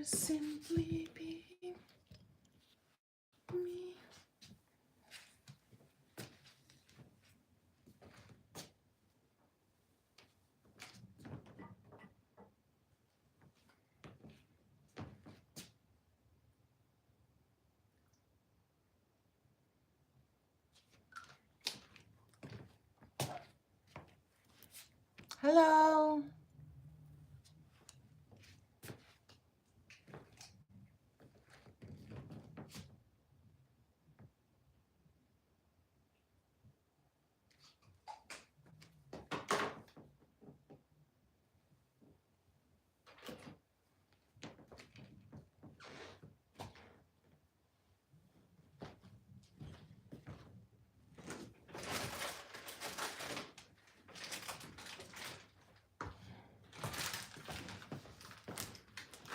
Simply be me. Hello.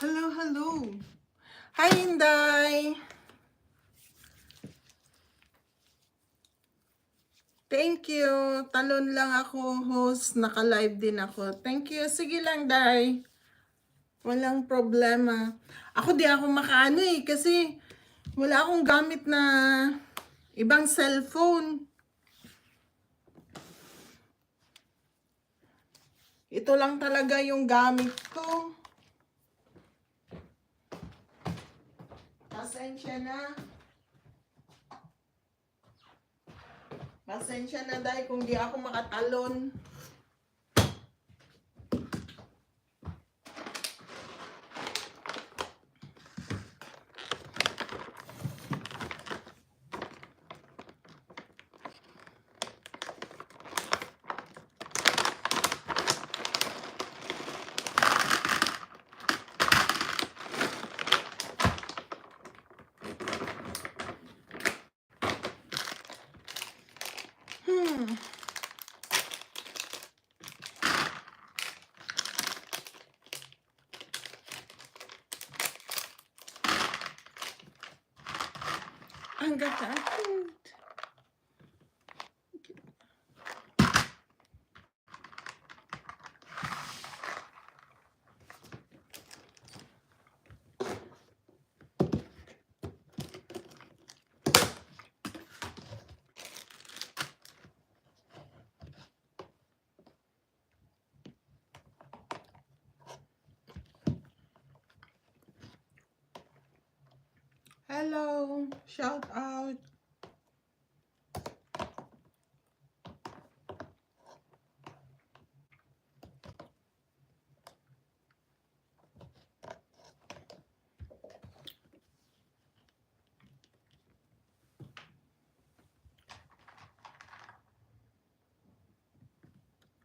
Hello, hello. Hi, Inday. Thank you. Talon lang ako, host. Naka-live din ako. Thank you. Sige lang, Day. Walang problema. Ako di ako makaano kasi wala akong gamit na ibang cellphone. Ito lang talaga yung gamit ko. Pasensya na. Pasensya na, Day, kung di ako makatalon. Ang gatakot. Hello. Shout out.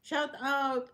Shout out.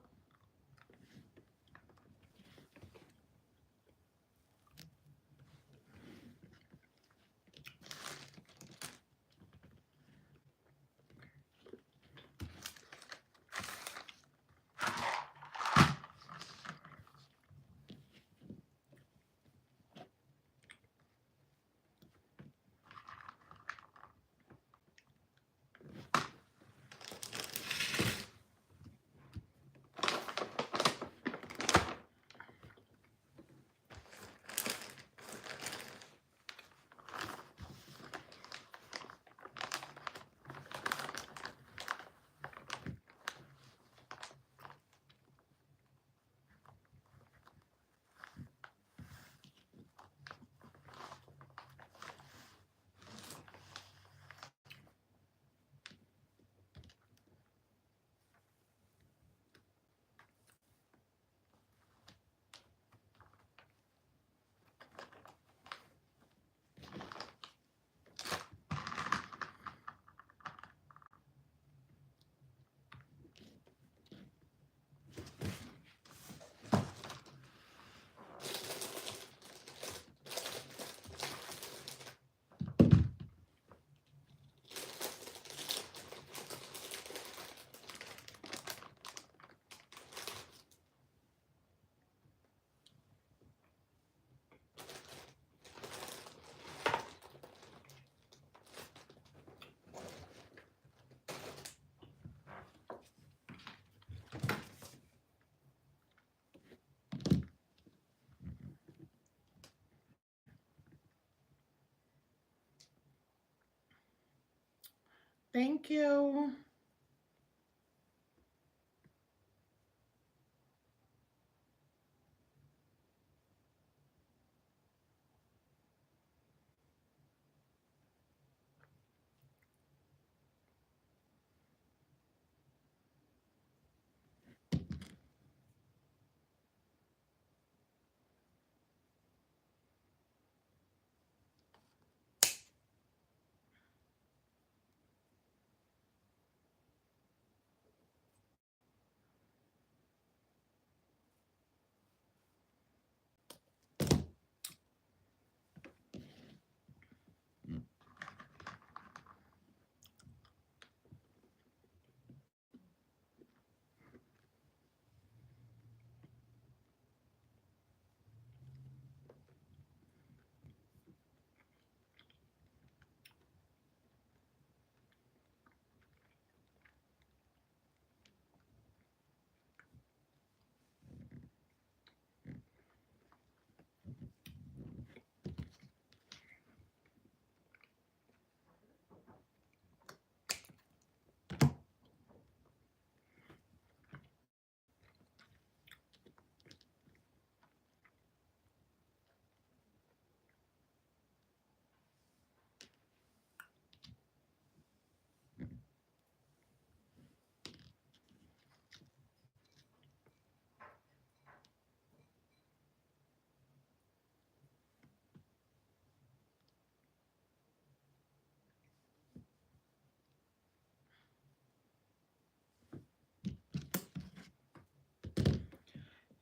Thank you.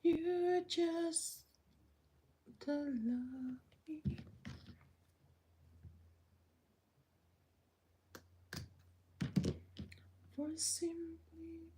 You're just the love me. For simply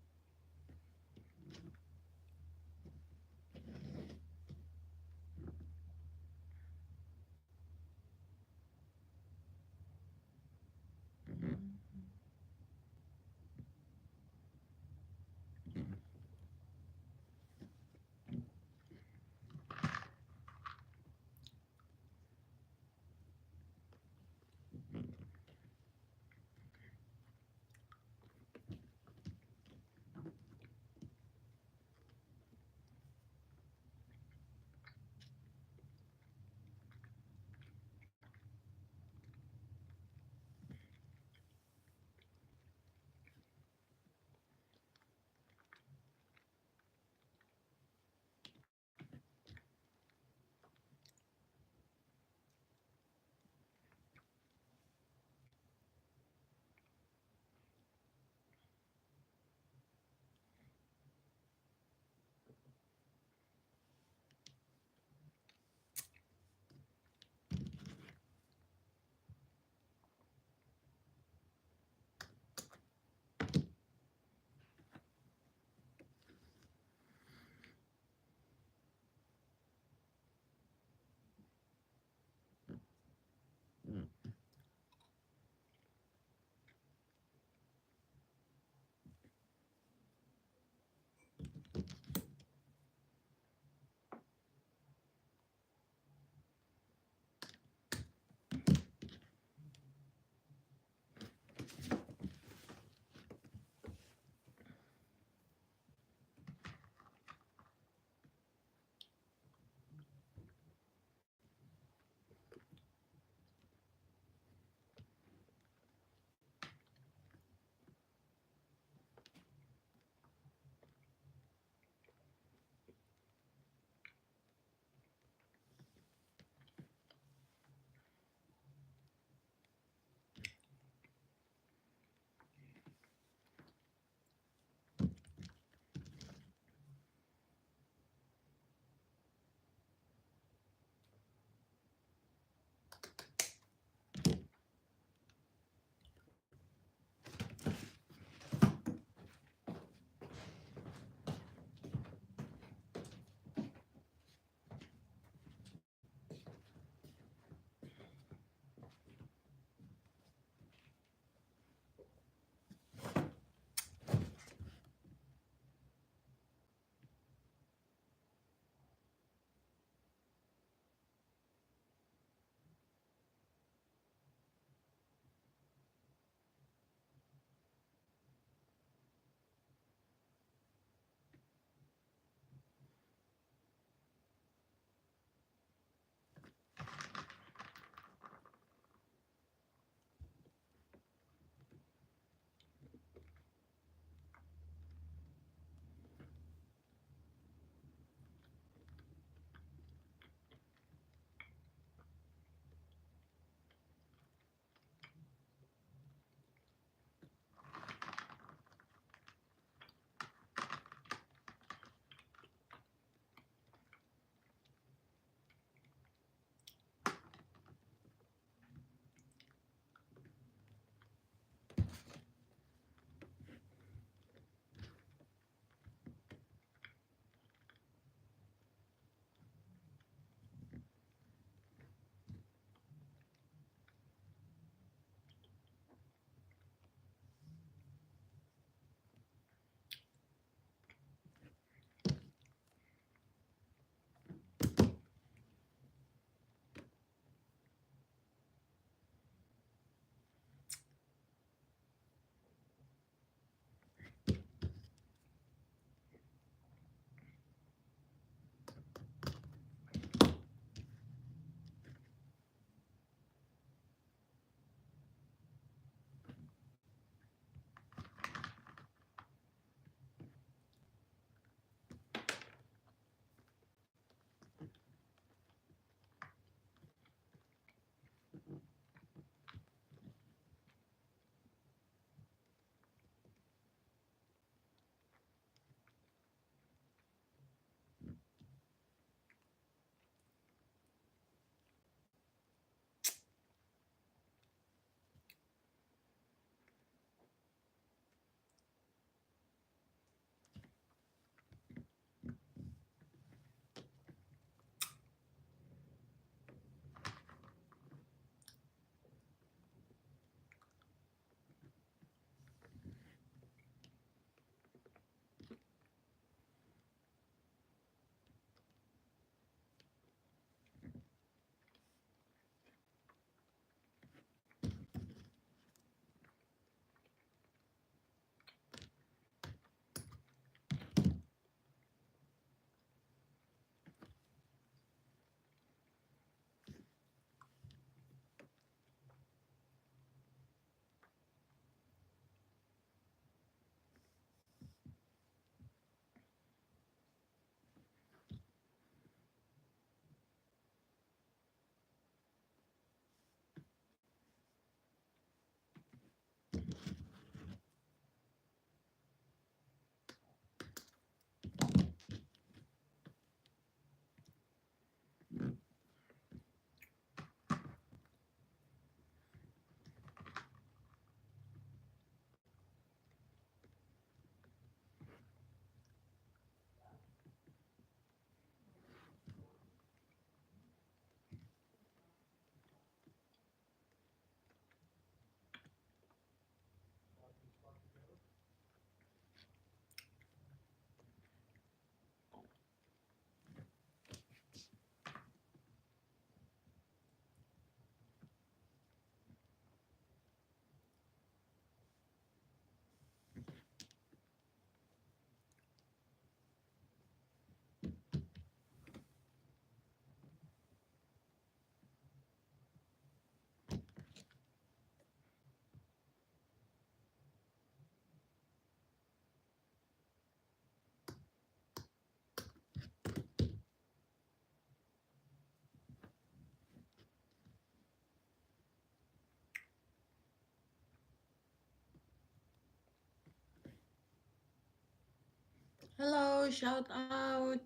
Hello, shout out.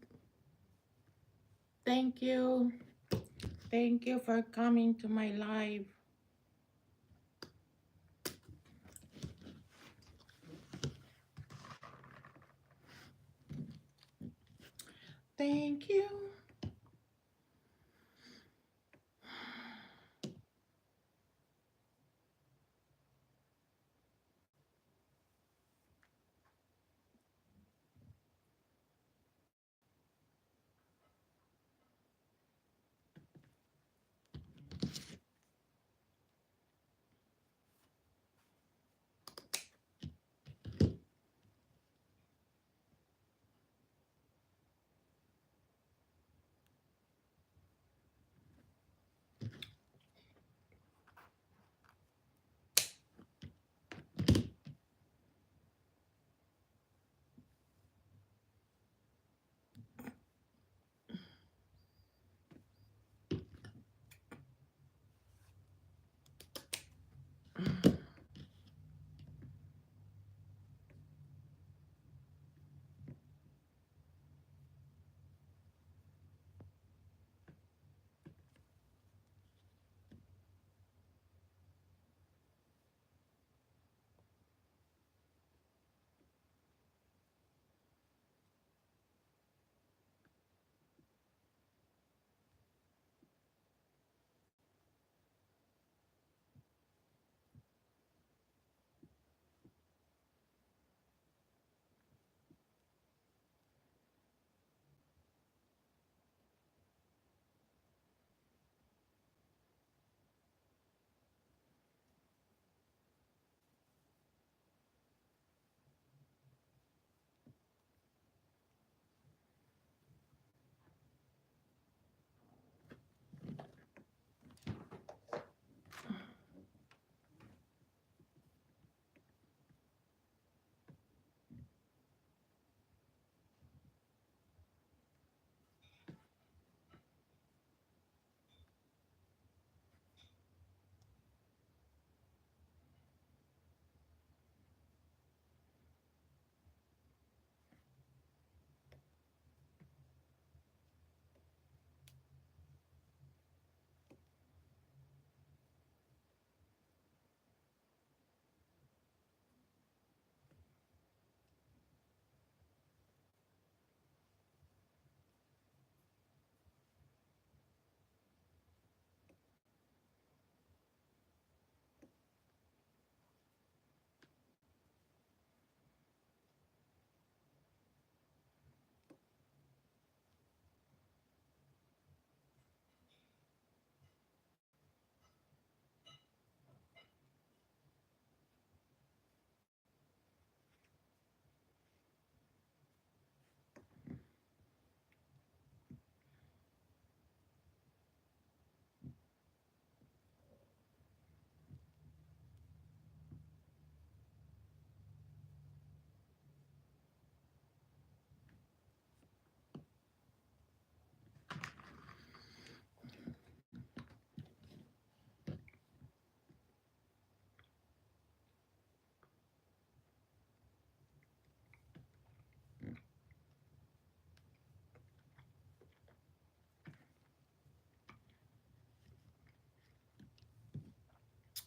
Thank you. Thank you for coming to my live. Thank you.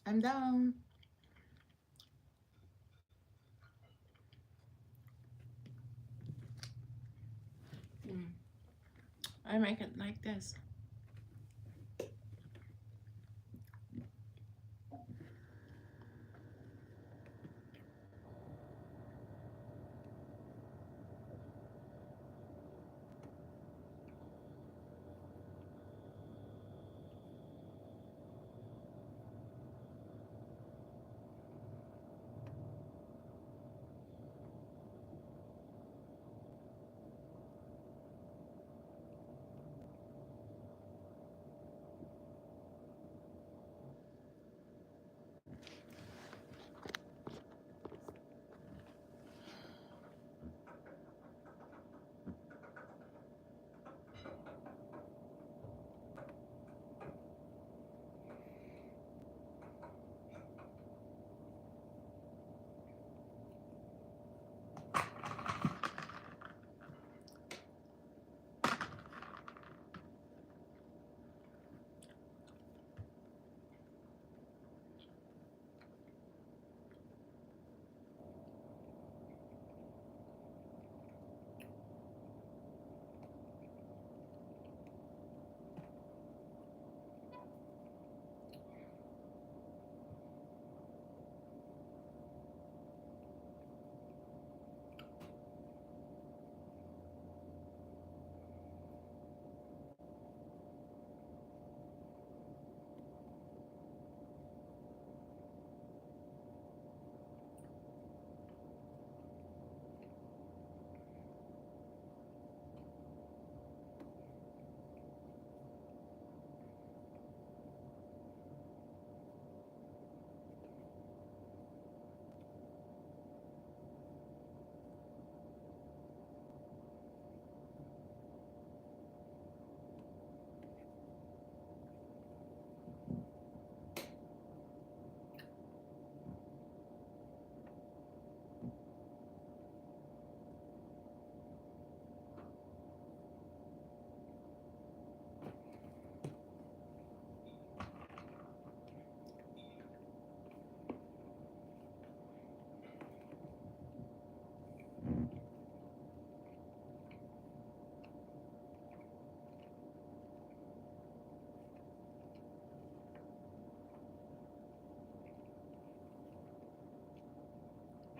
I'm down. Mm. I make it like this.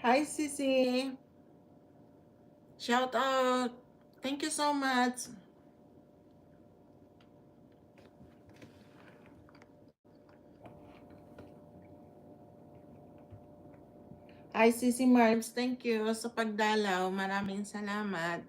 Hi, Sissy. Shout out. Thank you so much. Hi, Sissy Marbs. Thank you sa pagdalaw. Maraming salamat.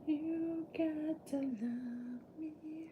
You got to love me.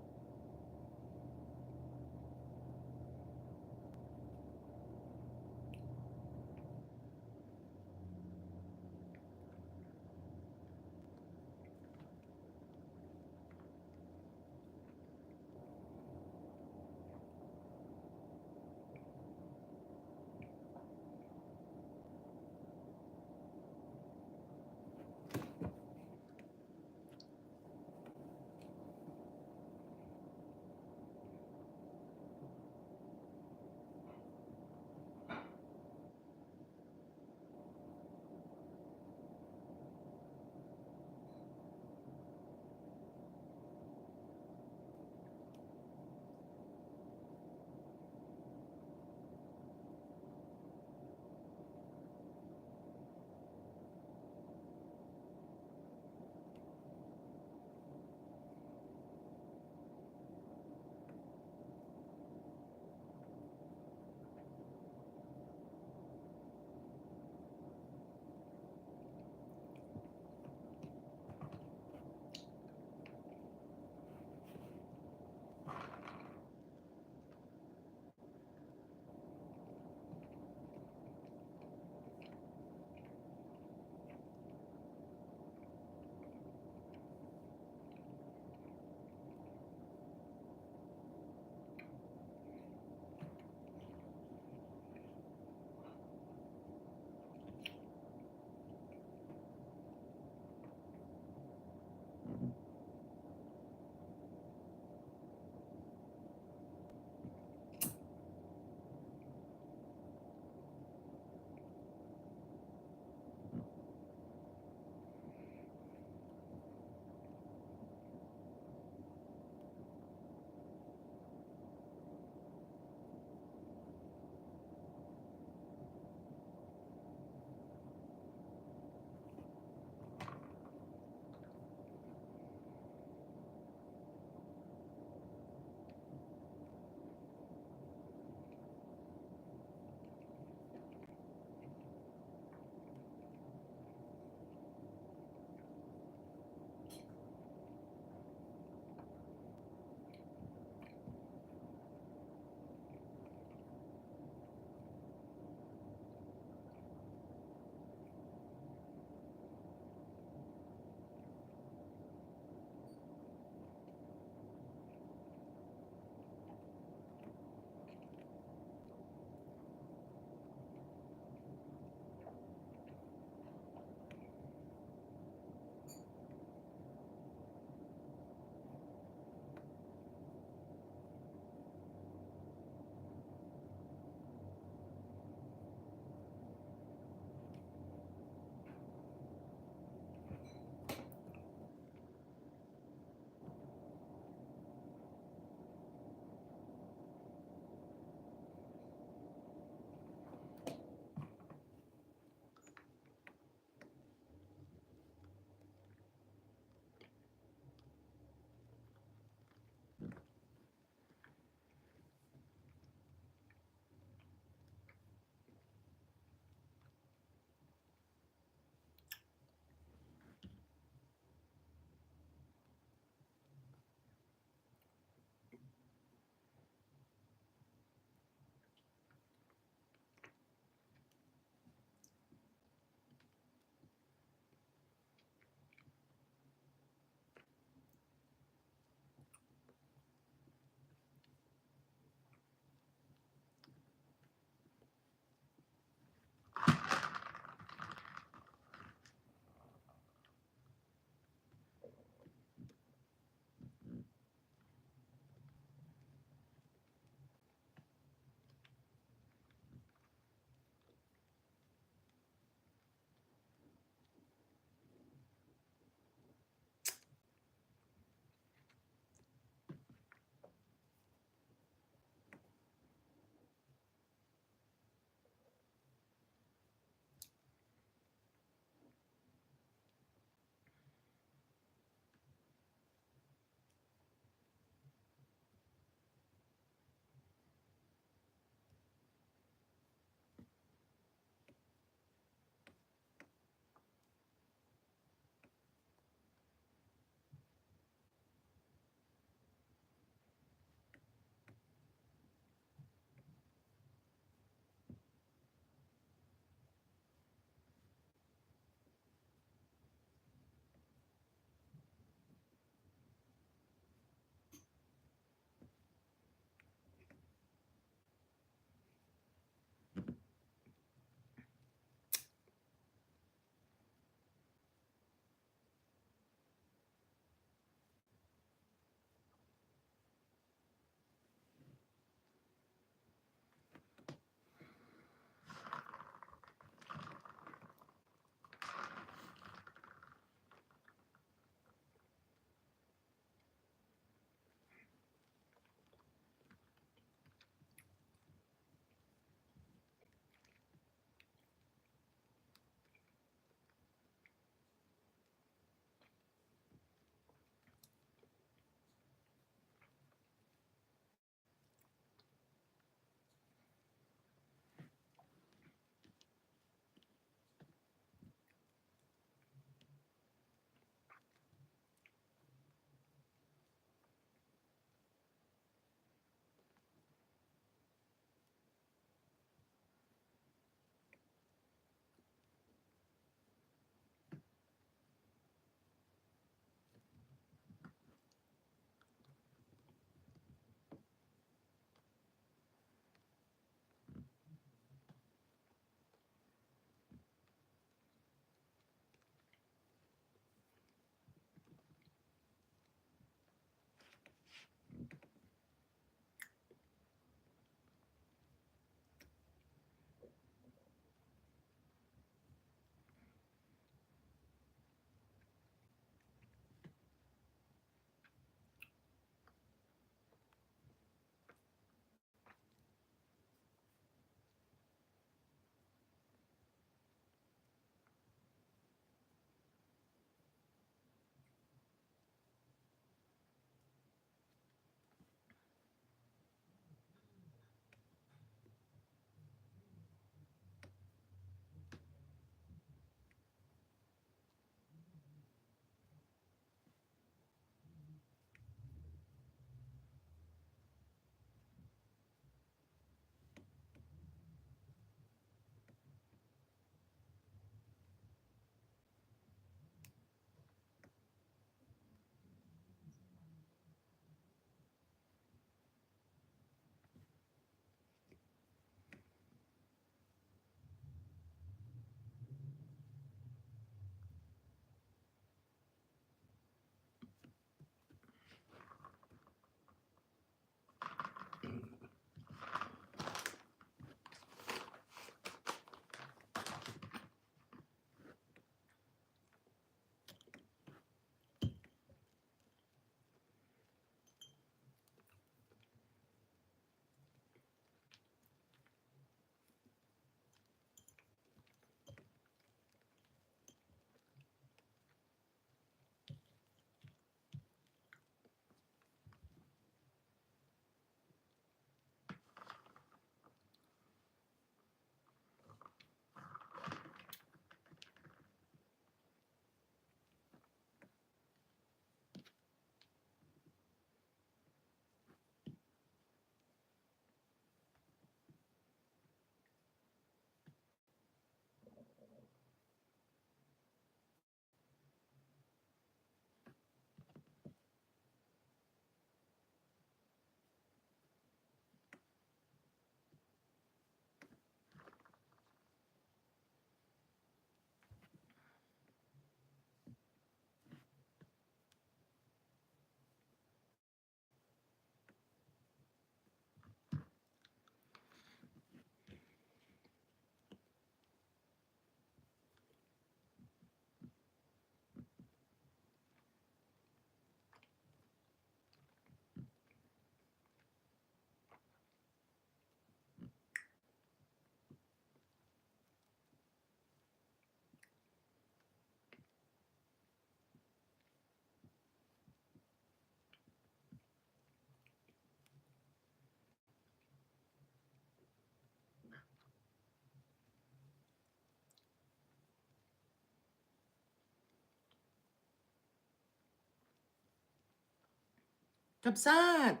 Kabsat,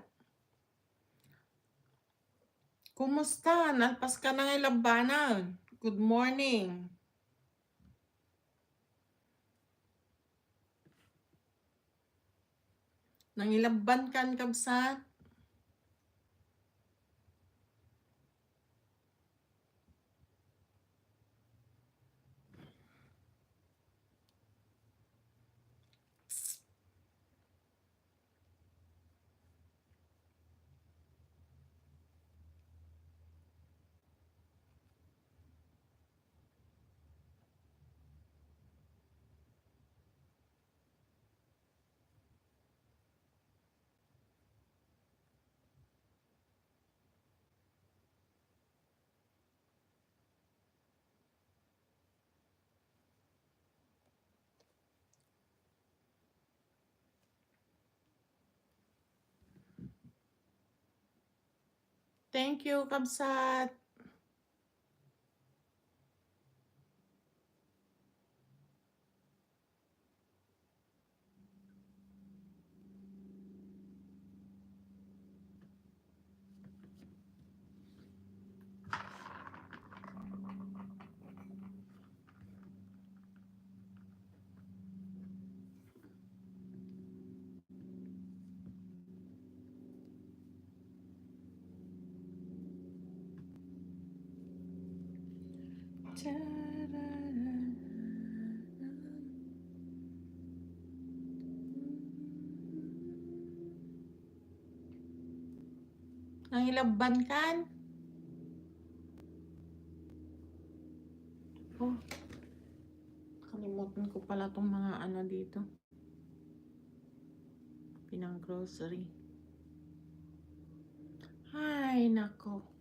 kumusta? Nalpas ka na ng labanan. Good morning. Nangilaban kan kabsat? Thank you, kabsat. Nangilaban kan? Oh, kalimutan ko pala tong mga ano dito. Pinang grocery. Ay, nako.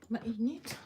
Mainit.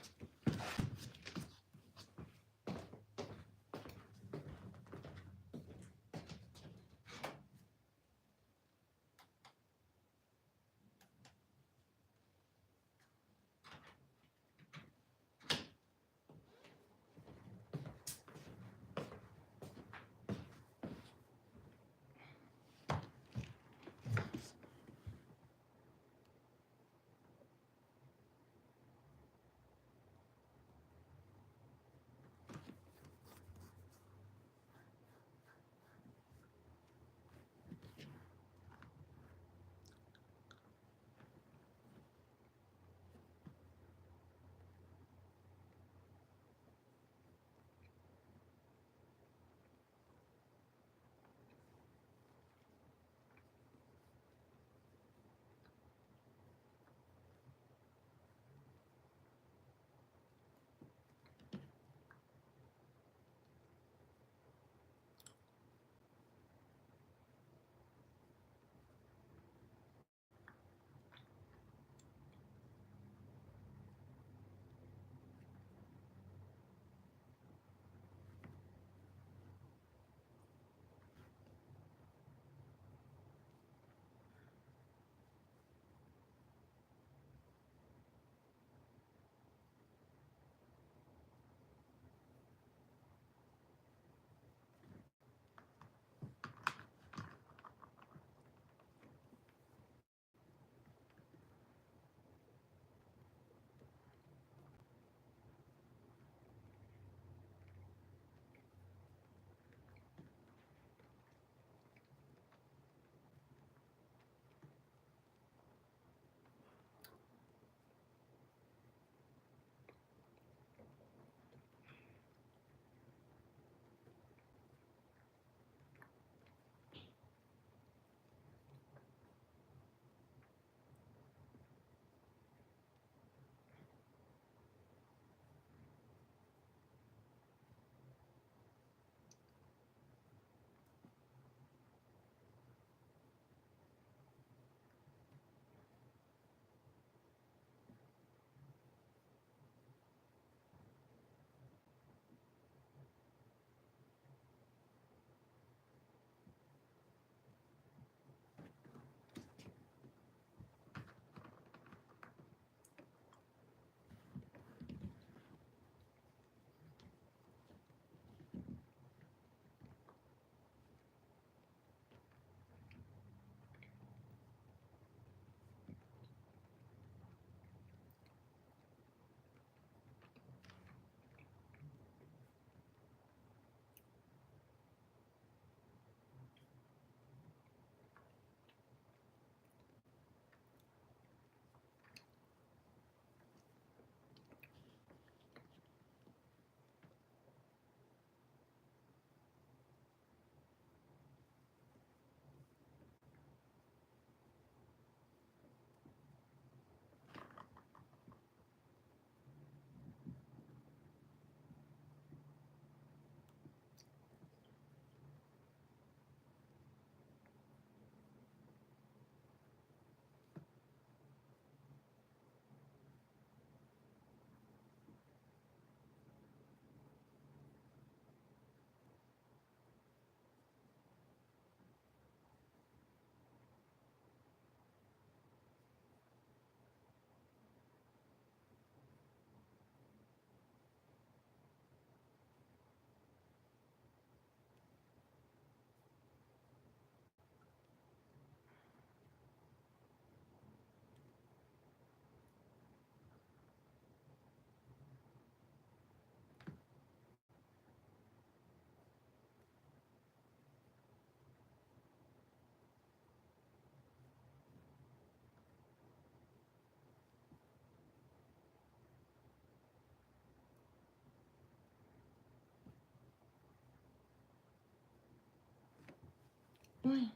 Uy,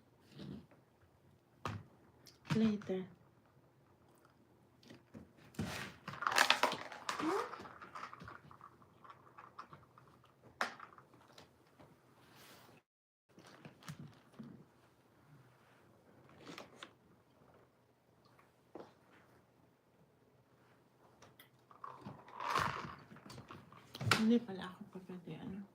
later. Hindi pala ako pagkati ano.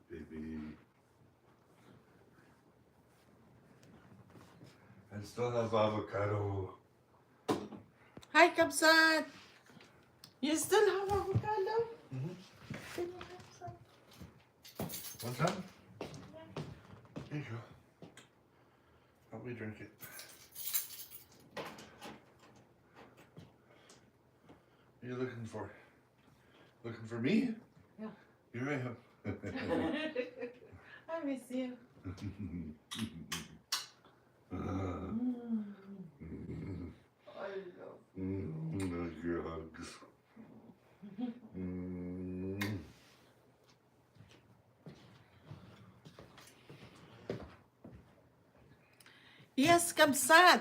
Baby. I still have avocado. Hi, Kabsat! You still have avocado? Mm-hmm. Can you have some? One time? Here you go. Help me drink it. What are you looking for? Looking for me? Yeah. Here I am. I miss you. I love Like your hugs. Mm. Yes, Kabsat!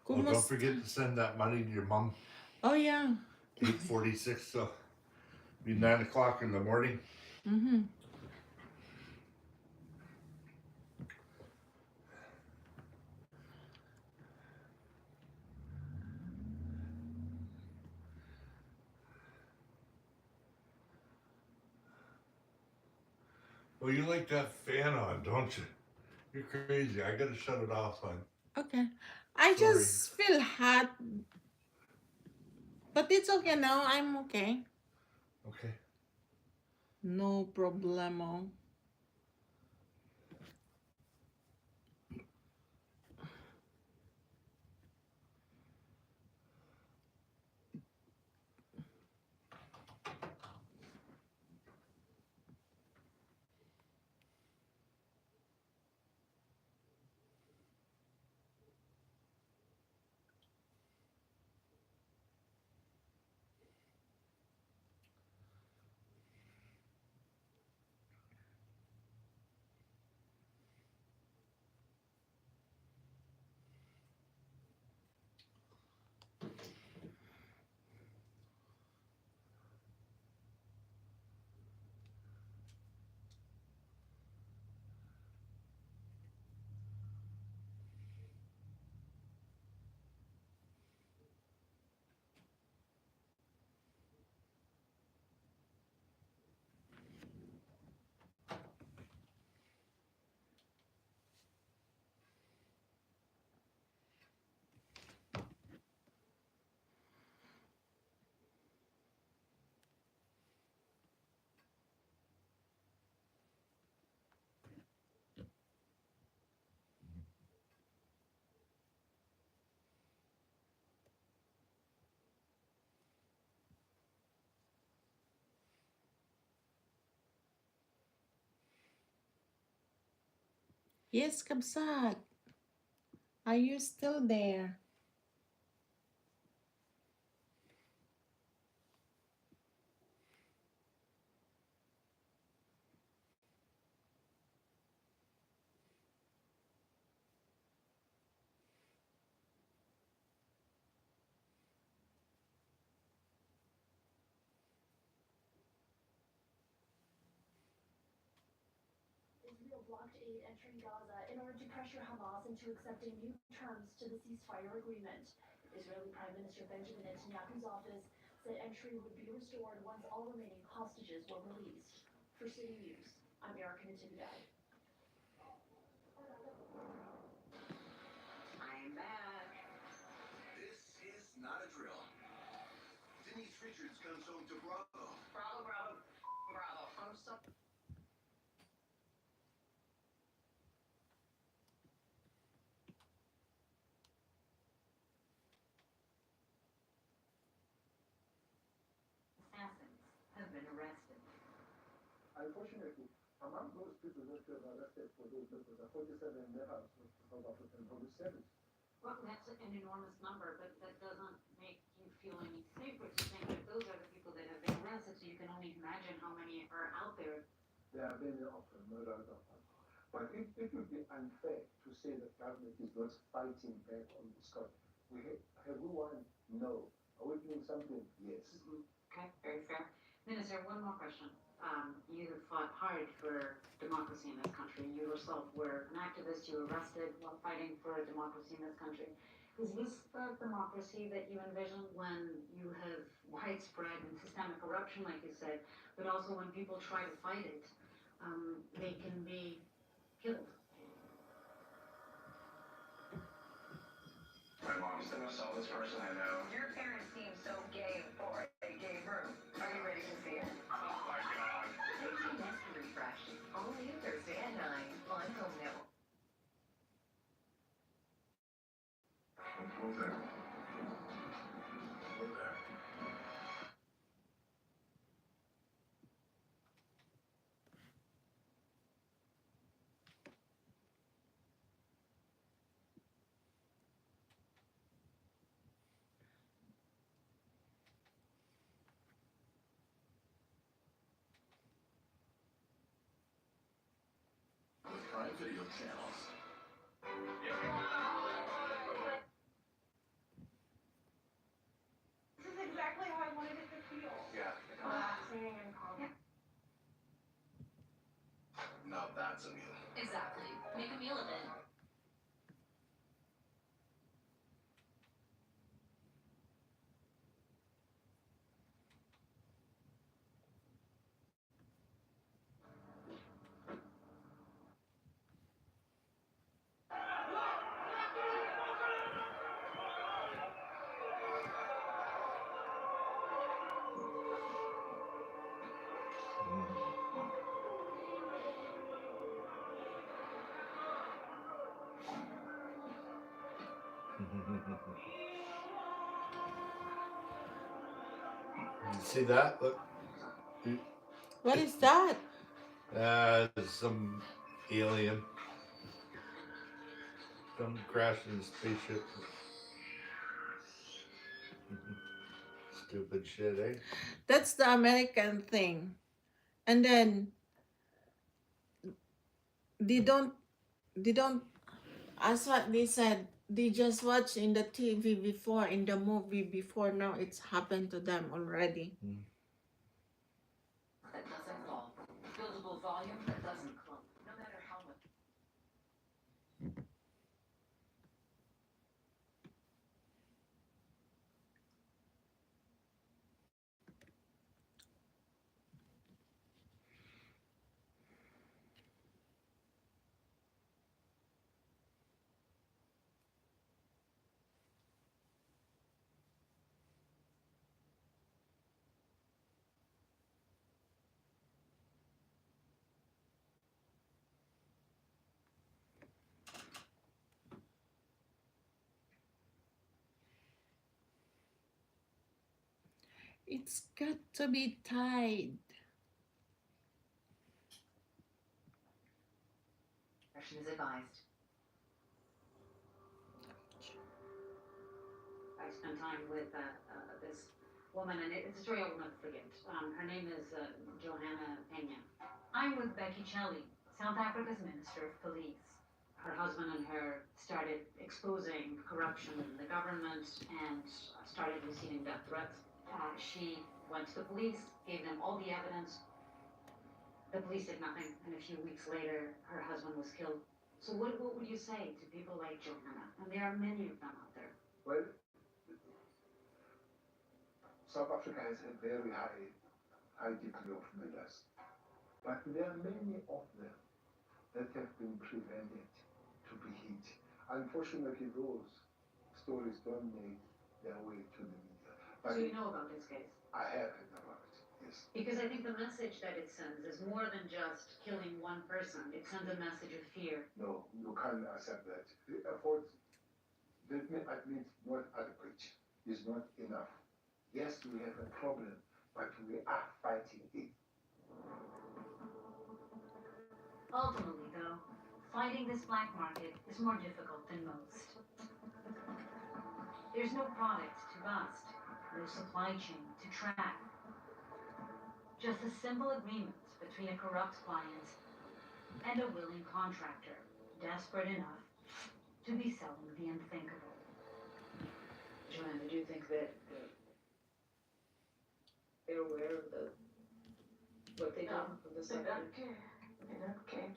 Oh, don't Kumusta? forget to send that money to your mom. Oh, yeah. 8:46, so be 9 o'clock in the morning. Mm-hmm. Oh, you like that fan on, don't you? You're crazy. I gotta shut it off, hon. Okay. I Sorry. just feel hot. But it's okay now. I'm okay. Okay. No problemo. Yes, Kabsat. Are you still there? blocked aid entering Gaza in order to pressure Hamas into accepting new terms to the ceasefire agreement. Israeli Prime Minister Benjamin Netanyahu's office said entry would be restored once all remaining hostages were released. For City News, I'm Erica Natividad. I'm back. This is not a drill. Denise Richards comes home to Bravo. Bravo, bravo, bravo. I'm so. Assassins have been arrested. Unfortunately, among those people that were arrested for those murders are 47 members of the South African Police Service. Well, that's an enormous number, but that doesn't make you feel any safer to think that those are the people that have been arrested, so you can only imagine how many are out there. There are many of them murdered of them. But it would be unfair to say that government is not fighting back on this cause. Everyone know. Are we doing something? Yes. Okay, very fair. Minister, one more question. You have fought hard for democracy in this country. You yourself were an activist. You were arrested while fighting for democracy in this country. Is this the democracy that you envision when you have widespread and systemic corruption, like you said, but also when people try to fight it, they can be killed? My mom's the most selfless person I know. Your parents seem so gay and bored. They gave room. Are you ready to see it? Oh my god. Next refresh. Only Thursday at 9 on Home Network. Move there. Move there. With Prime Video channels. This is exactly how I wanted it to feel. Yeah. Relaxing and calm. Now that's a meal. Exactly. Make a meal of it. You see that? Look, What is that? some alien. Some crashing spaceship. Stupid shit, eh? That's the American thing. And then they don't, as what they said, they just watch in the TV before, in the movie before. Now it's happened to them already. That doesn't fall. Buildable volume that doesn't clump. No matter how much. It's got to be tied. Is advised. I spent time with this woman, and it's a story I will never forget. Her name is Johanna Pena. I'm with Becky Shelley, South Africa's Minister of Police. Her husband and her started exposing corruption in the government and started receiving death threats. She went to the police, gave them all the evidence. The police did nothing, and a few weeks later, her husband was killed. So what would you say to people like Johanna? And there are many of them out there. Well, South Africa has a very high degree of murders, but there are many of them that have been prevented to be hit. Unfortunately, those stories don't make their way to the media. But So you know about this case? I have heard about it, yes. Because I think the message that it sends is more than just killing one person. It sends a message of fear. No, you can't accept that. The effort, let me admit, not adequate, is not enough. Yes, we have a problem, but we are fighting it. Ultimately, though, fighting this black market is more difficult than most. There's no product to bust, no supply chain to track. Just a simple agreement between a corrupt client and a willing contractor, desperate enough to be selling the unthinkable. Joanna, do you think that they're aware of what they did with the They don't care. They don't care.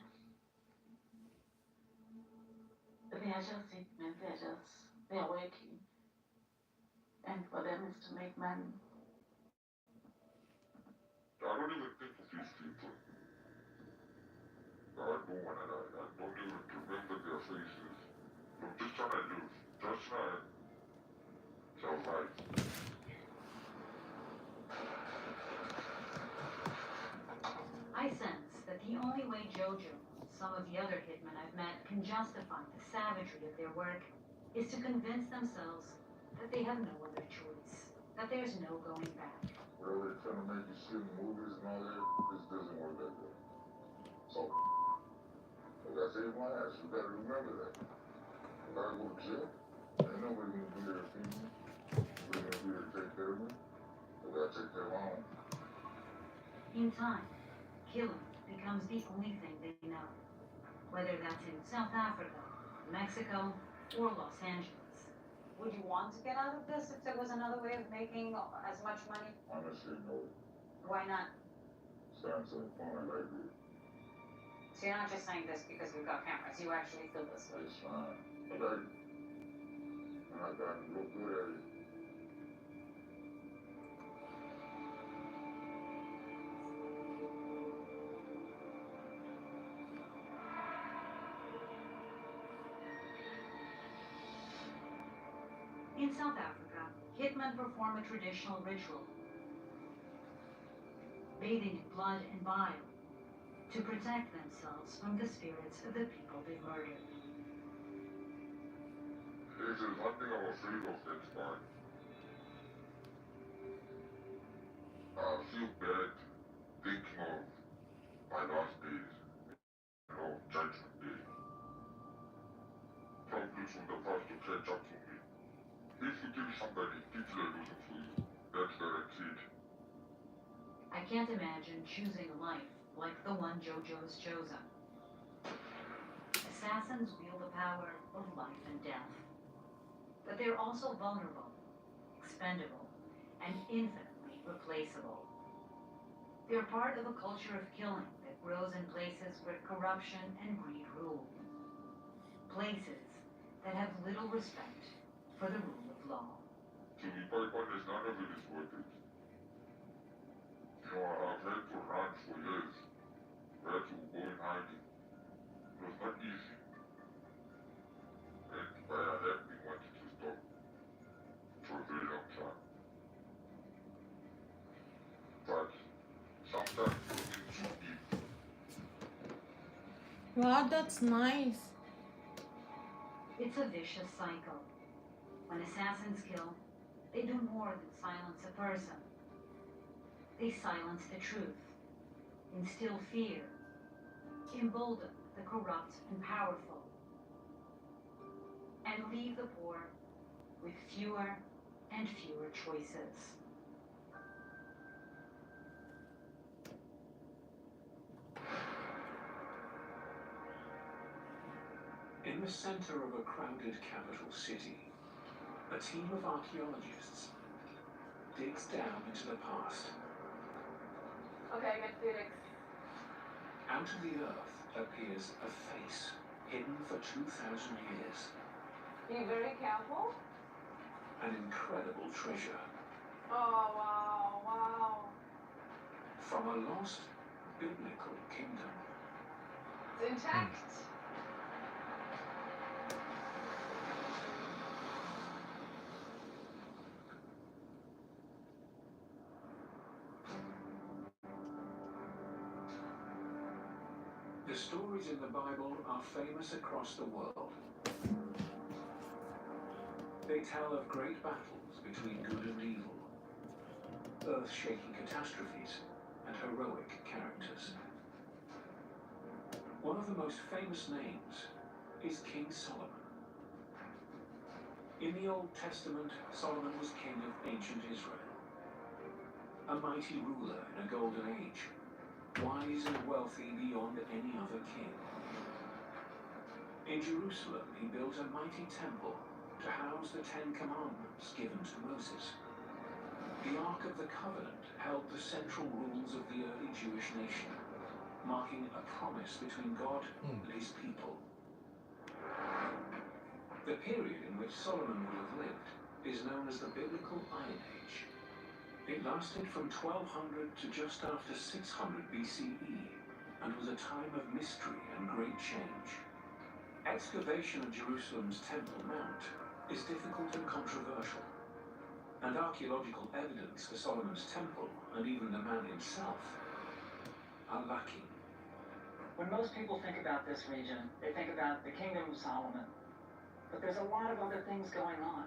They are just ignorant. They are working. And for them is to make money. I don't even think of these people. I don't want to. I don't even remember their faces. I'm just trying to live. Just trying to survive. I sense that the only way Jojo and some of the other hitmen I've met can justify the savagery of their work is to convince themselves that they have no other choice, that there's no going back. Well, they're trying to make you see movies and all that. This doesn't work that way. So, I gotta save my ass. You gotta remember that. I gotta go to jail. Ain't nobody gonna be there to feed me. Nobody gonna be there to take care of me. I gotta take care of my own. In time, killing becomes the only thing they know, whether that's in South Africa, Mexico, or Los Angeles. Would you want to get out of this if there was another way of making as much money? Honestly, no. Why not? Stands on the corner like this. So you're not just saying this because we've got cameras, you actually feel this way. It's fine. I like it. And I got to look good at it. In South Africa, hitmen perform a traditional ritual, bathing in blood and bile, to protect themselves from the spirits of the people they've murdered. If there's one thing I'm afraid of, that's mine. I feel bad thinking of my last days, judgment day. Problems from the past to catch up to me. If you kill somebody, Hitler wasn't for you. That's it. I can't imagine choosing a life like the one Jojo's chosen. Assassins wield the power of life and death. But they're also vulnerable, expendable, and infinitely replaceable. They're part of a culture of killing that grows in places where corruption and greed rule. Places that have little respect for the rule of law. To be quite honest, none of it is worth it. I've had to run for years. I had to go in hiding. It was not easy. And I have been wanting to stop for a very long time. But sometimes you need to eat. Wow, that's nice. It's a vicious cycle. When assassins kill, they do more than silence a person. They silence the truth, instill fear, embolden the corrupt and powerful, and leave the poor with fewer and fewer choices. In the center of a crowded capital city, a team of archaeologists digs down into the past. Okay, good, Felix. Out of the earth appears a face, hidden for 2,000 years. Be very careful. An incredible treasure. Oh, wow, wow. From a lost biblical kingdom. It's intact. The stories in the Bible are famous across the world. They tell of great battles between good and evil, earth-shaking catastrophes, and heroic characters. One of the most famous names is King Solomon. In the Old Testament, Solomon was king of ancient Israel, a mighty ruler in a golden age, wise and wealthy beyond any other king. In Jerusalem, he built a mighty temple to house the Ten Commandments given to Moses. The Ark of the Covenant held the central rules of the early Jewish nation, marking a promise between God and his people. The period in which Solomon would have lived is known as the Biblical Iron Age. It lasted from 1200 to just after 600 BCE and was a time of mystery and great change. Excavation of Jerusalem's Temple Mount is difficult and controversial, and archaeological evidence for Solomon's temple and even the man himself are lacking. When most people think about this region, they think about the Kingdom of Solomon. But there's a lot of other things going on.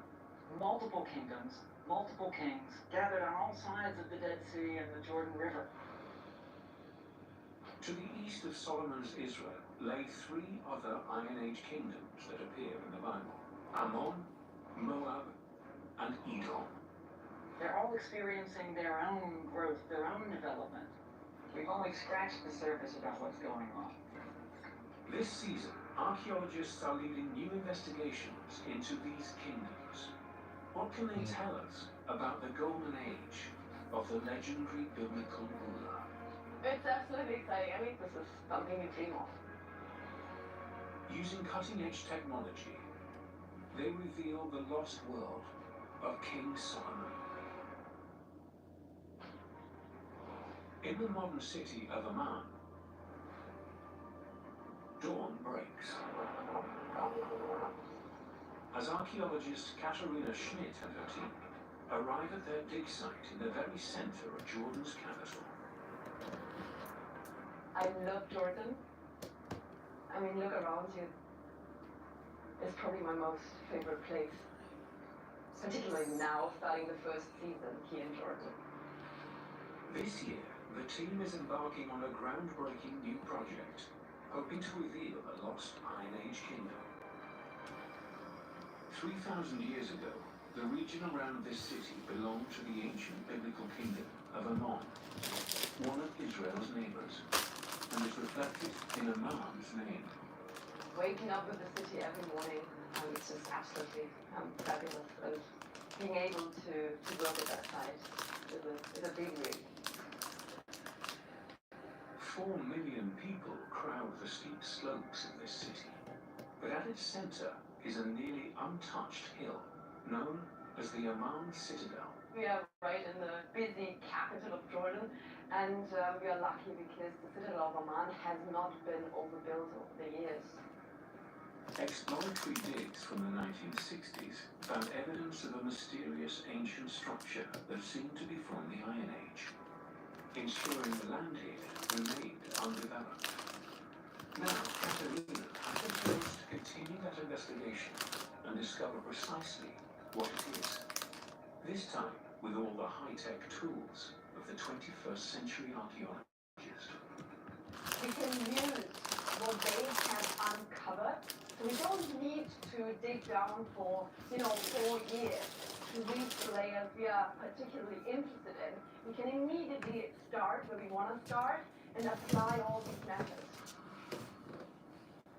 Multiple kingdoms, multiple kings, gathered on all sides of the Dead Sea and the Jordan River. To the east of Solomon's Israel lay three other Iron Age kingdoms that appear in the Bible: Ammon, Moab, and Edom. They're all experiencing their own growth, their own development. We've only scratched the surface about what's going on. This season, archaeologists are leading new investigations into these kingdoms. What can they tell us about the golden age of the legendary biblical ruler? It's absolutely exciting. I mean, this is something you dream of. Using cutting-edge technology, they reveal the lost world of King Solomon. In the modern city of Amman, dawn breaks. As archaeologist Katarina Schmidt and her team arrive at their dig site in the very center of Jordan's capital. I love Jordan. I mean, look around you. It's probably my most favorite place. Particularly now, starting the first season here in Jordan. This year, the team is embarking on a groundbreaking new project, hoping to reveal a lost Iron Age kingdom. 3,000 years ago, the region around this city belonged to the ancient biblical kingdom of Ammon, one of Israel's neighbors, and is reflected in Amman's name. Waking up with the city every morning, it's just absolutely fabulous. And being able to work at that site is a big dream. 4 million people crowd the steep slopes of this city, but at its center is a nearly untouched hill known as the Amman Citadel. We are right in the busy capital of Jordan, and we are lucky because the Citadel of Amman has not been overbuilt over the years. Exploratory digs from the 1960s found evidence of a mysterious ancient structure that seemed to be from the Iron Age, ensuring the land here remained undeveloped. Now, Katarina has the chance to continue that investigation and discover precisely what it is. This time, with all the high-tech tools of the 21st century archaeologist. We can use what they have uncovered. So we don't need to dig down for, 4 years to reach the layers we are particularly interested in. We can immediately start where we want to start and apply all these methods.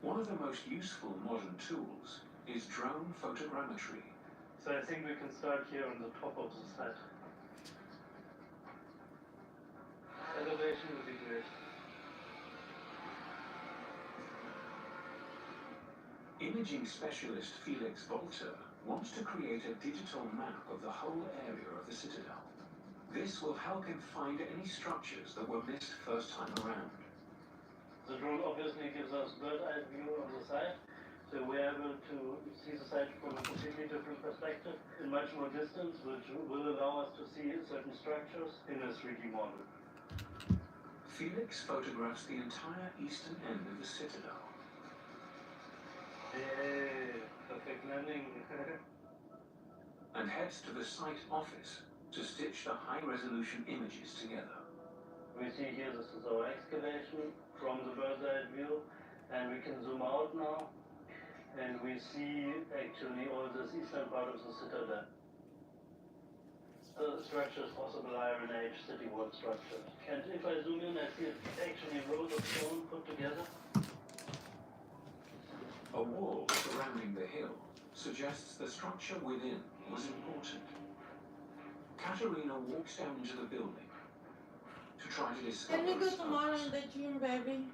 One of the most useful modern tools is drone photogrammetry. So I think we can start here on the top of the site. Elevation would be great. Imaging specialist Felix Volter wants to create a digital map of the whole area of the citadel. This will help him find any structures that were missed first time around. The drone obviously gives us bird-eye view of the site, so we're able to see the site from a completely different perspective in much more distance, which will allow us to see certain structures in a 3D model. Felix photographs the entire eastern end of the citadel. Hey, perfect landing. And heads to the site office to stitch the high-resolution images together. We see here this is our excavation from the bird's eye view, and we can zoom out now, and we see actually all this eastern part of the citadel. The structure is possible Iron Age city wall structure. And if I zoom in, I see it's actually rows of stone put together. A wall surrounding the hill suggests the structure within was important. Katerina walks down into the building to try to discover. Can we go its tomorrow purpose. in the gym, baby?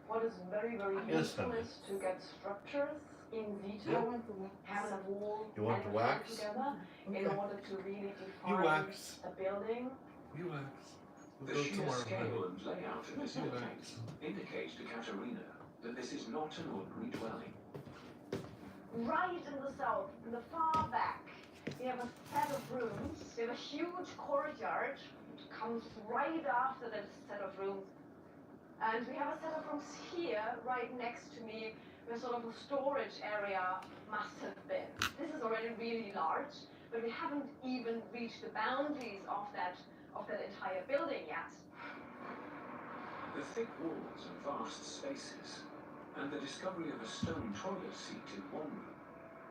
What is very, very Yes, useful honey. is to get structures in Yeah. detail, have a wall You want and the wax? together in Okay. order to really You define wax. a building. You wax. The We'll go sheer tomorrow. scale and layout of this You building wax. indicates to Katerina that this is not an ordinary dwelling. Right in the south, in the far back, we have a set of rooms. We have a huge courtyard which comes right after that set of rooms. And we have a set of rooms here, right next to me, where sort of a storage area must have been. This is already really large, but we haven't even reached the boundaries of that entire building yet. The thick walls and vast spaces, and the discovery of a stone toilet seat in one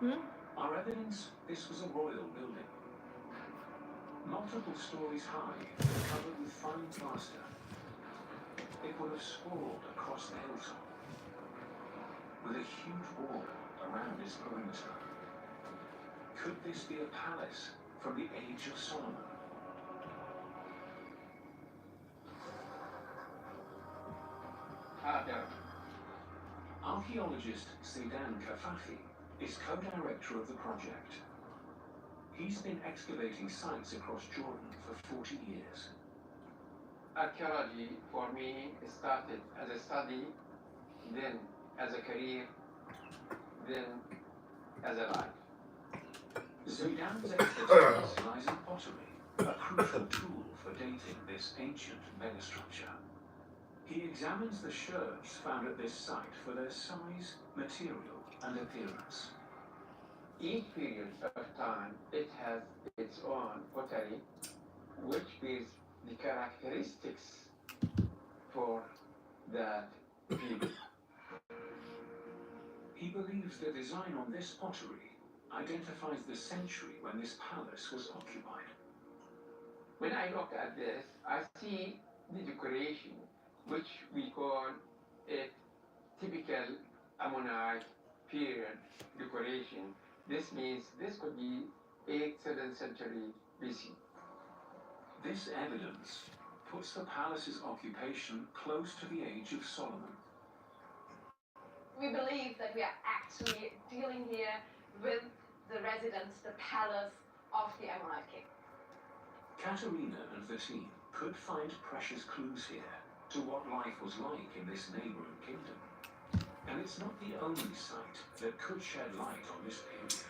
room, are evidence this was a royal building. Multiple stories high and covered with fine plaster. It would have sprawled across the hilltop, with a huge wall around its perimeter. Could this be a palace from the Age of Solomon? Archaeologist Zeydan Kafafi is co-director of the project. He's been excavating sites across Jordan for 40 years. Archaeology for me started as a study, then as a career, then as a life. Zeydan's expertise lies in pottery, a crucial tool for dating this ancient megastructure. He examines the sherds found at this site for their size, material, and appearance. Each period of time, it has its own pottery, which is the characteristics for that period. He believes the design on this pottery identifies the century when this palace was occupied. When I look at this, I see the decoration, which we call it typical Ammonite period decoration. This means this could be 8th, 7th century BC. This evidence puts the palace's occupation close to the Age of Solomon. We believe that we are actually dealing here with the residence, the palace of the Ammonite king. Katerina and the team could find precious clues here to what life was like in this neighboring kingdom. And it's not the only site that could shed light on this period.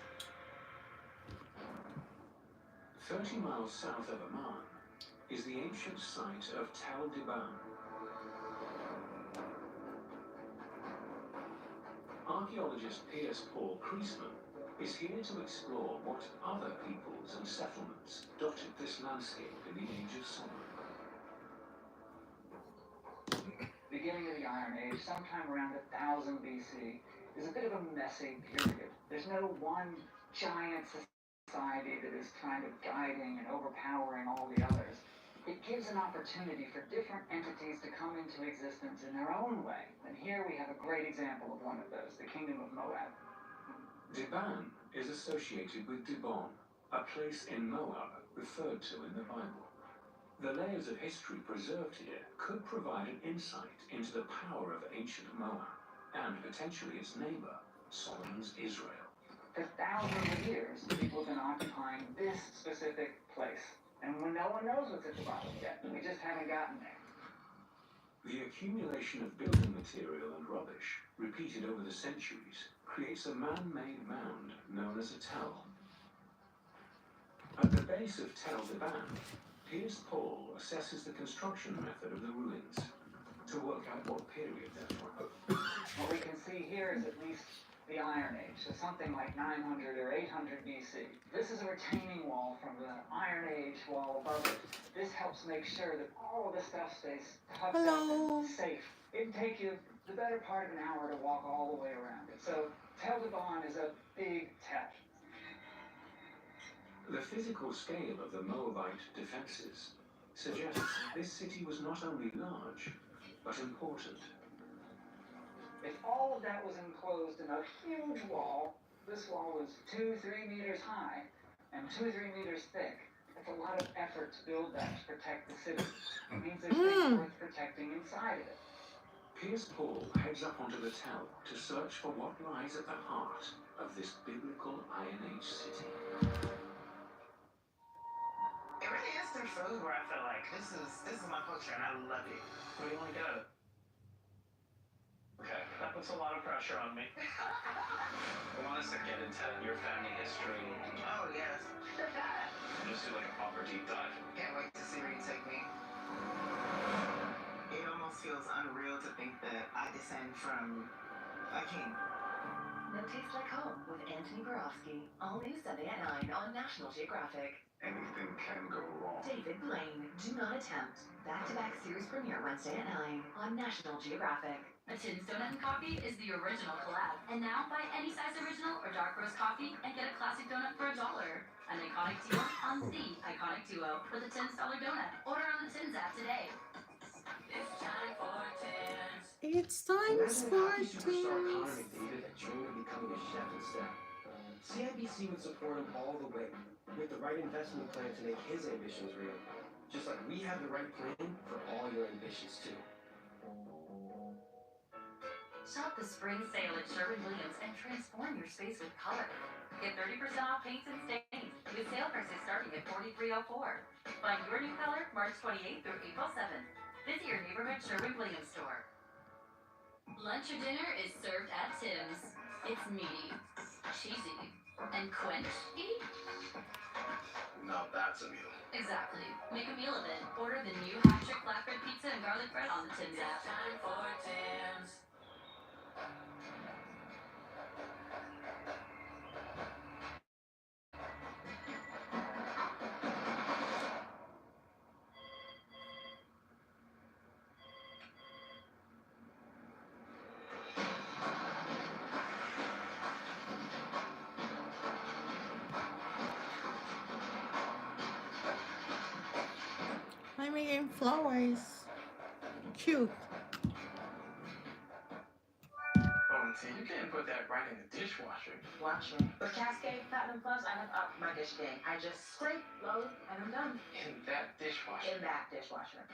30 miles south of Amman is the ancient site of Tel Diban. Archaeologist Piers Paul Kriesman is here to explore what other peoples and settlements dotted this landscape in the Age of Solomon. Beginning of the Iron Age, sometime around 1000 BC, is a bit of a messy period. There's no one giant society that is kind of guiding and overpowering all the others. It gives an opportunity for different entities to come into existence in their own way. And here we have a great example of one of those, the Kingdom of Moab. Diban is associated with Dibon, a place in Moab referred to in the Bible. The layers of history preserved here could provide an insight into the power of ancient Moab and potentially its neighbor, Solomon's Israel. For thousands of years, people have been occupying this specific place. And when no one knows what's at the bottom yet, we just haven't gotten there. The accumulation of building material and rubbish, repeated over the centuries, creates a man-made mound known as a tell. At the base of Tel Deban, Piers Paul assesses the construction method of the ruins to work out what period they're from. What we can see here is at least the Iron Age, so something like 900 or 800 BC. This is a retaining wall from the Iron Age wall above it. This helps make sure that all of the stuff stays tucked up and safe. It'd take you the better part of an hour to walk all the way around it. So Tel Deban is a big tell. The physical scale of the Moabite defenses suggests this city was not only large, but important. If all of that was enclosed in a huge wall, this wall was 2-3 meters high and 2-3 meters thick. That's a lot of effort to build that to protect the city. It means there's things worth protecting inside of it. Piers Paul heads up onto the Tell to search for what lies at the heart of this biblical Iron Age city. It really is their food where I feel like this is my culture and I love it. Where do you want to go? Okay, that puts a lot of pressure on me. I want us to get into your family history. Oh, yes. Just do like a proper deep dive. Can't wait to see where you take me. It almost feels unreal to think that I descend from a king. No Taste Like Home with Anthony Borowski. All new Sunday at 9 on National Geographic. Anything can go wrong. David Blaine, Do Not Attempt. Back-to-back series premiere Wednesday at 9 on National Geographic. A Tim's Donut and Coffee is the original collab. And now buy any size original or dark roast coffee and get a classic donut for $1. An iconic duo on the iconic duo with a Tim's dollar donut. Order on the Tim's app today. It's time for Tim's. It's time for Superstar Connor Tim's. McDavid had dreamed of becoming a chef instead. CIBC would support him all the way with the right investment plan to make his ambitions real. Just like we have the right plan for all your ambitions too. Shop the spring sale at Sherwin-Williams and transform your space with color. Get 30% off paints and stains with sale prices starting at $43.04. Find your new color March 28th through April 7th. Visit your neighborhood Sherwin-Williams store. Lunch or dinner is served at Tim's. It's meaty, cheesy, and quenchy. Now that's a meal. Exactly. Make a meal of it. Order the new hat-trick flatbread pizza and garlic bread on the Tim's app. Time for Tim's. I'm making flowers. Cute. Valentin, you can't put that right in the dishwasher. Watch me. With Cascade Platinum Plus, I have upped my dish game. I just scrape, load, and I'm done. In that dishwasher. In that dishwasher.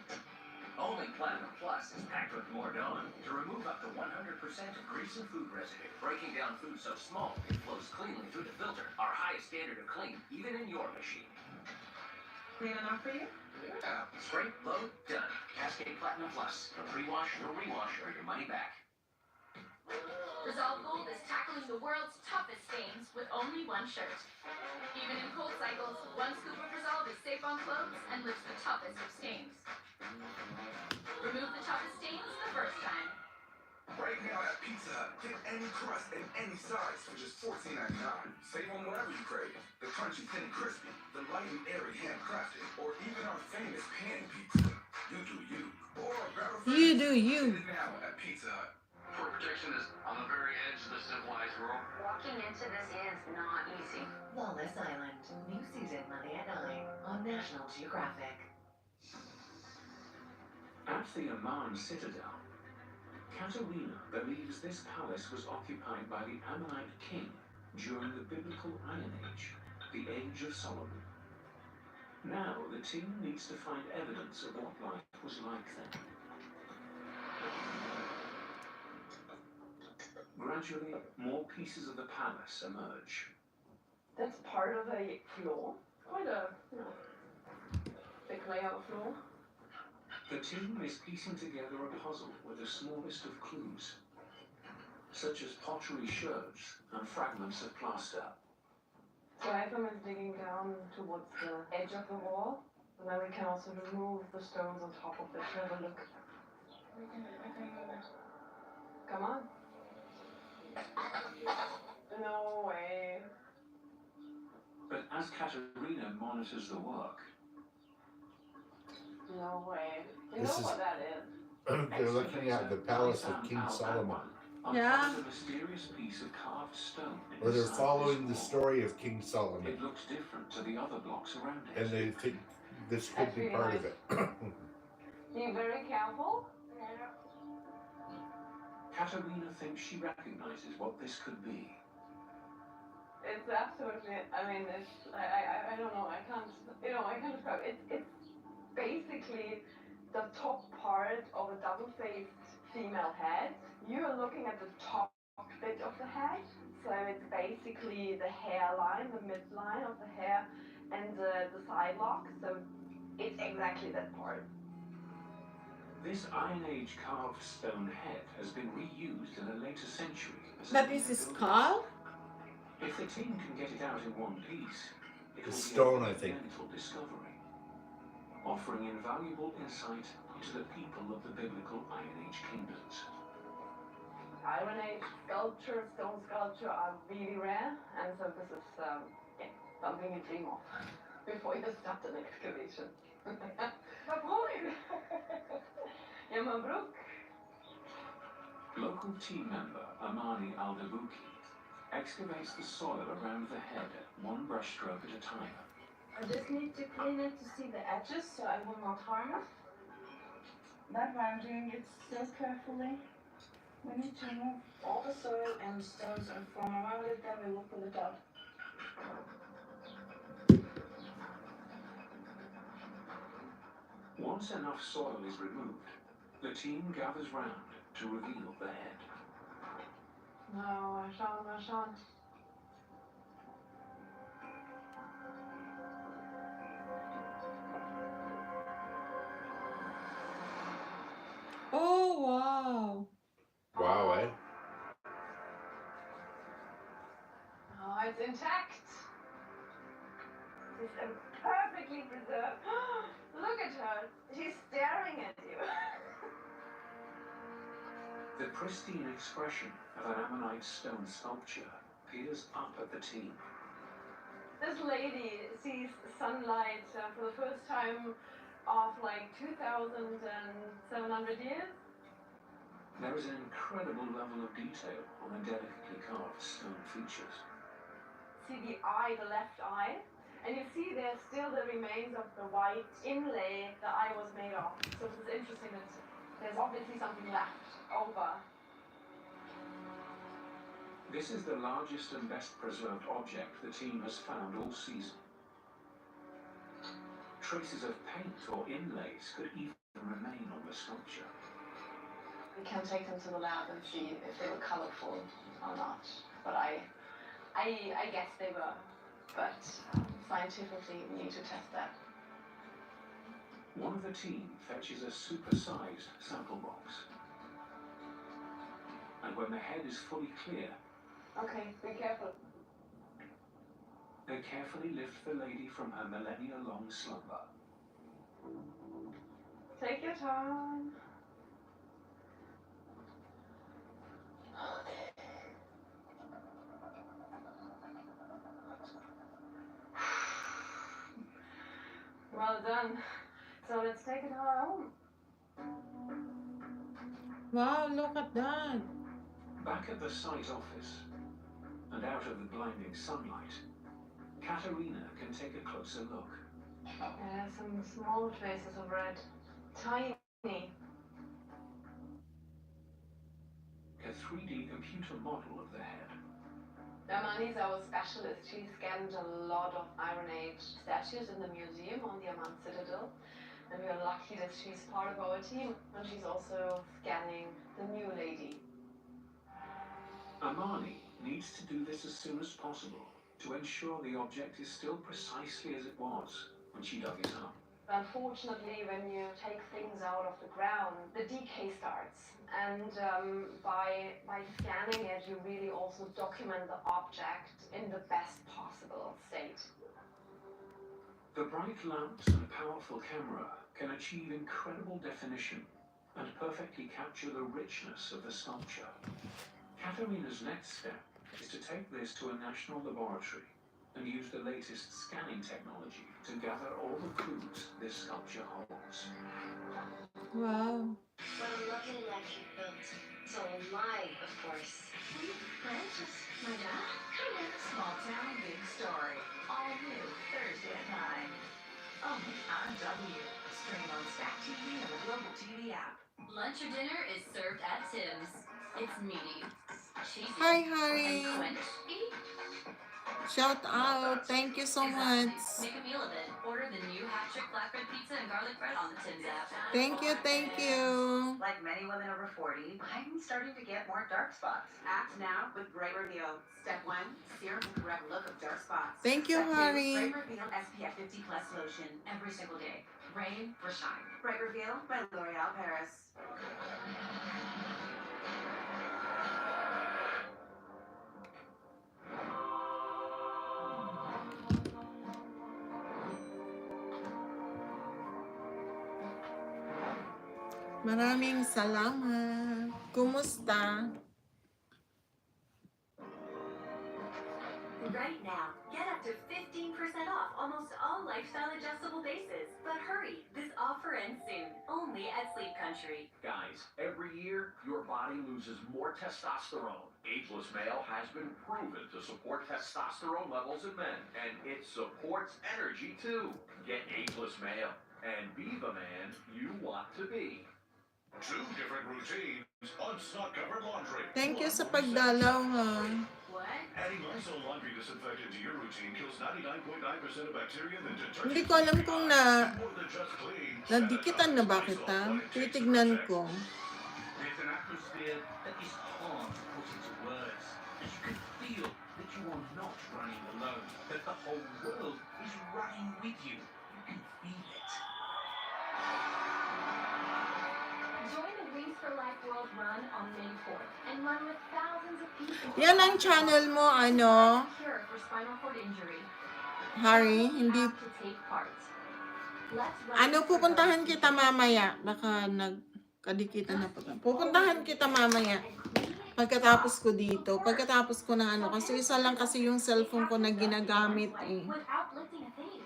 Only Platinum Plus is packed with more Dawn to remove up to 100% of grease and food residue, breaking down food so small it flows cleanly through the filter. Our highest standard of clean, even in your machine. Clean enough for you? Yeah. Scrape, load, done. Cascade Platinum Plus. No pre-wash, no rewash, or your money back. Resolve Gold is tackling the world's toughest stains with only one shirt. Even in cold cycles, one scoop of Resolve is safe on clothes and lifts the toughest of stains. Remove the toughest stains the first time. Right now at Pizza Hut, get any crust and any size for just $14.99. Save on whatever you crave. The crunchy, thin, and crispy, the light and airy handcrafted, or even our famous pan pizza. You do you. Or grab a You do you. Get it now at Pizza Hut. Food protection is on the very edge of the civilized world. Walking into this is not easy. Lawless Island. New season Monday at 9 on National Geographic. At the Amman citadel, Katawina believes this palace was occupied by the Ammonite king during the biblical Iron Age, the Age of Solomon. Now the team needs to find evidence of what life was like then. Gradually, more pieces of the palace emerge. That's part of a floor. Quite a, big layer of floor. The team is piecing together a puzzle with the smallest of clues, such as pottery sherds and fragments of plaster. So Ephraim is digging down towards the edge of the wall, and then we can also remove the stones on top of it to have a look. We can move it. Come on. No way. But as Katerina monitors the work, No way. You This know is- what that is. They're looking at the palace of King Solomon, uncovers a mysterious piece of carved stone. or they're inside following the this wall. story of King Solomon, It looks different to the other blocks around it. and they think this could be part of it. Be very careful. Katerina thinks she recognizes what this could be. It's absolutely, I mean, it's, I don't know, I can't describe it. It's basically the top part of a double-faced female head. You're looking at the top bit of the head, so it's basically the hairline, the midline of the hair, and the side lock, so it's exactly that part. This Iron Age carved stone head has been reused in a later century. as a That is a skull? If the team can get it out in one piece, it The will stone, be a I think. monumental discovery, offering invaluable insight into the people of the biblical Iron Age kingdoms. Iron Age sculpture, stone sculpture are really rare, and so this is something you dream of before you start an excavation. Napoleon! Ja, Mabruk. Local team member Amani Aldabouki excavates the soil around the head, one brushstroke at a time. I just need to clean it to see the edges so I will not harm it. That's why I'm doing it so carefully. We need to remove all the soil and stones and form around it, then we will pull it out. Once enough soil is removed, the team gathers round to reveal the head. No, mal schauen. Oh, wow. Wow, eh? Oh, it's intact. It's perfectly preserved. Look at her. She's staring at you. The pristine expression of an Ammonite stone sculpture peers up at the team. This lady sees sunlight for the first time of like 2,700 years. There is an incredible level of detail on the delicately carved stone features. See the eye, the left eye, and you see there's still the remains of the white inlay the eye was made of. So it's interesting that there's obviously something left over. This is the largest and best preserved object the team has found all season. Traces of paint or inlays could even remain on the sculpture. We can take them to the lab and see if they were colorful or not. But I guess they were. But scientifically, we need to test that. One of the team fetches a supersized sample box. And when the head is fully clear, Okay, be careful. they carefully lift the lady from her millennia-long slumber. Take your time. Well done. So let's take it home. Wow, look at that. Back at the site office, and out of the blinding sunlight, Katerina can take a closer look. Some small traces of red. Tiny. A 3D computer model of the head. Amani is our specialist. She scanned a lot of Iron Age statues in the museum on the Amman Citadel. And we are lucky that she's part of our team. And she's also scanning the new lady. Amani needs to do this as soon as possible to ensure the object is still precisely as it was when she dug it up. Unfortunately, when you take things out of the ground, the decay starts. And by scanning it, you really also document the object in the best possible state. The bright lamps and powerful camera can achieve incredible definition and perfectly capture the richness of the sculpture. Katerina's next step is to take this to a national laboratory and use the latest scanning technology to gather all the clues this sculpture holds. Wow. What a lovely life you've built. So alive, of course. Francis, my dad, small town, big story. All new Thursday at 9. Only on W. Stream on Stack TV and the Global TV app. Lunch or dinner is served at Tim's. It's meaty, cheesy, Hi, Harry. and quenchy. Shout out. Thank you so much. Make a meal of it. Order the new hat-trick flatbread pizza and garlic bread on the Tim's app. Thank you, thank you. Like many women over 40, I'm starting to get more dark spots. Act now with Bright Reveal. Step 1, serum the correct look of dark spots. Thank you, Step 2, Harry. Bright Reveal SPF 50 plus lotion every single day. Rain or shine. Bright Reveal by L'Oreal Paris. Maraming salamat. Kumusta? Right now, get up to 15% off almost all lifestyle adjustable bases. But hurry, this offer ends soon, only at Sleep Country. Guys, every year, your body loses more testosterone. Ageless Male has been proven to support testosterone levels in men, and it supports energy too. Get Ageless Male and be the man you want to be. 2 different routines on snot-covered laundry. Thank you sa pagdalaw, ha. What? Adding Lysol laundry disinfectant to your routine kills 99.9% of bacteria and detergent. Hindi ko alam kung More than just clean. nadikitan na ba kita. Titignan ko. There's an atmosphere that is hard to put into words. As you can feel that you are not running alone, that the whole world is running with you. You can feel it. Join the Wings for Life World Run on May 4th and run with thousands of people. Yan ang channel mo, ano? Cure for spinal cord injury. Harry, hindi. To take part. Let's run. Ano, pupuntahan kita mamaya. Baka nagkadikitan na pa. Pupuntahan kita mamaya. Pagkatapos ko dito. Pagkatapos ko ng ano. Kasi isa lang kasi yung cellphone ko na ginagamit eh. Without lifting a thing.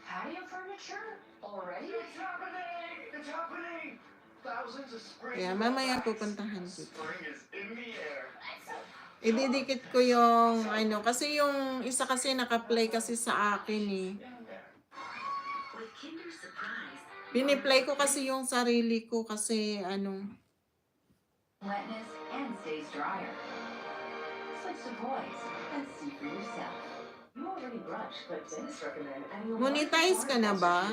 Patio furniture already? It's happening! It's happening! Thousands of spring. Kaya mamaya pupuntahan kita. Spring is in the air. Ididikit ko yung ano. Kasi yung isa kasi naka-play kasi sa akin eh. With Kinder Surprise, Biniplay ko kasi yung sarili ko kasi ano. Wetness and stays drier. Switch to Poise and see for yourself. you already brushed, but dentists recommend adding a Monetize ka na ba?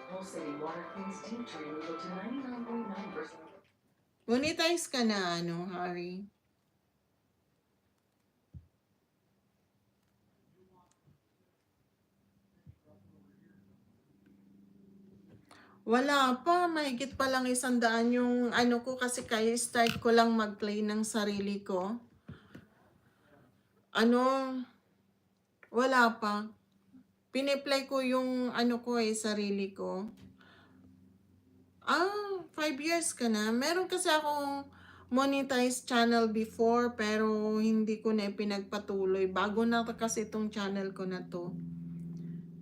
Pulsating water cleans deep to remove up to 99.9%. Monetize ka na ano, Harry? Wala pa, mahigit pa lang 100 yung ano ko kasi kaya start ko lang mag-play ng sarili ko. Ano, wala pa. Piniplay ko yung ano ko sarili ko. 5 years ka na. Meron kasi akong monetized channel before pero hindi ko na pinagpatuloy. Bago na kasi itong channel ko na to.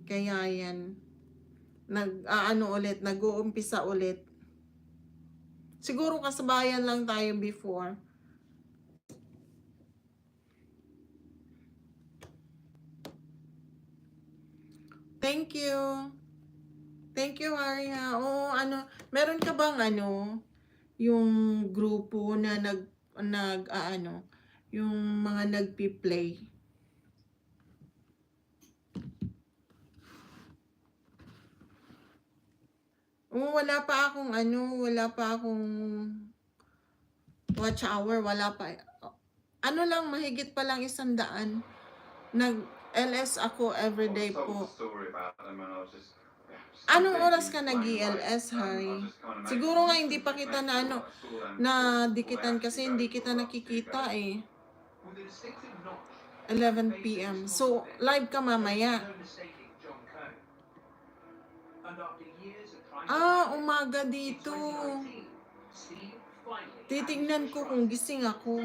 Kaya yan. Nag-uumpisa ulit. Siguro kasabayan lang tayo before. Thank you. Thank you, Arya. Oo, meron ka bang yung grupo na yung mga nagpi-play? Wala pa akong watch hour, wala pa. Ano lang, mahigit pa lang 100. Nag-LS ako everyday po. Anong oras ka nag-ELS, Harry? Siguro nga hindi pa kita na na dikitan kasi hindi kita nakikita eh. 11 p.m. So, live ka mamaya. Umaga dito. Titignan ko kung gising ako.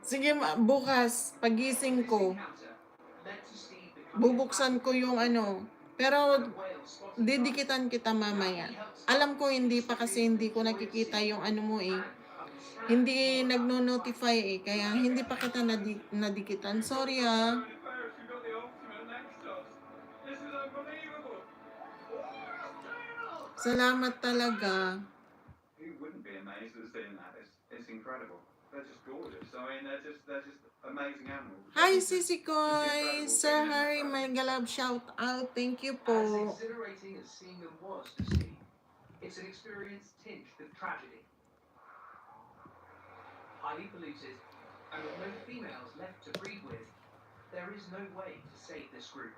Sige, bukas, pagising ko, bubuksan ko yung pero didikitan kita mamaya. Alam ko hindi pa kasi hindi ko nakikita yung mo eh. Hindi nagno-notify eh, kaya hindi pa kita nadikitan. Sorry ah. Salamat talaga. Who wouldn't be amazed at seeing that? It's incredible. They're just gorgeous. I mean, they're just amazing animals. Hi, Sisi Koy. Sir Harry, my galab shout out. Thank you po. As exhilarating as seeing them was to see, it's an experience tinged with tragedy. Highly polluted, and with no females left to breed with, there is no way to save this group.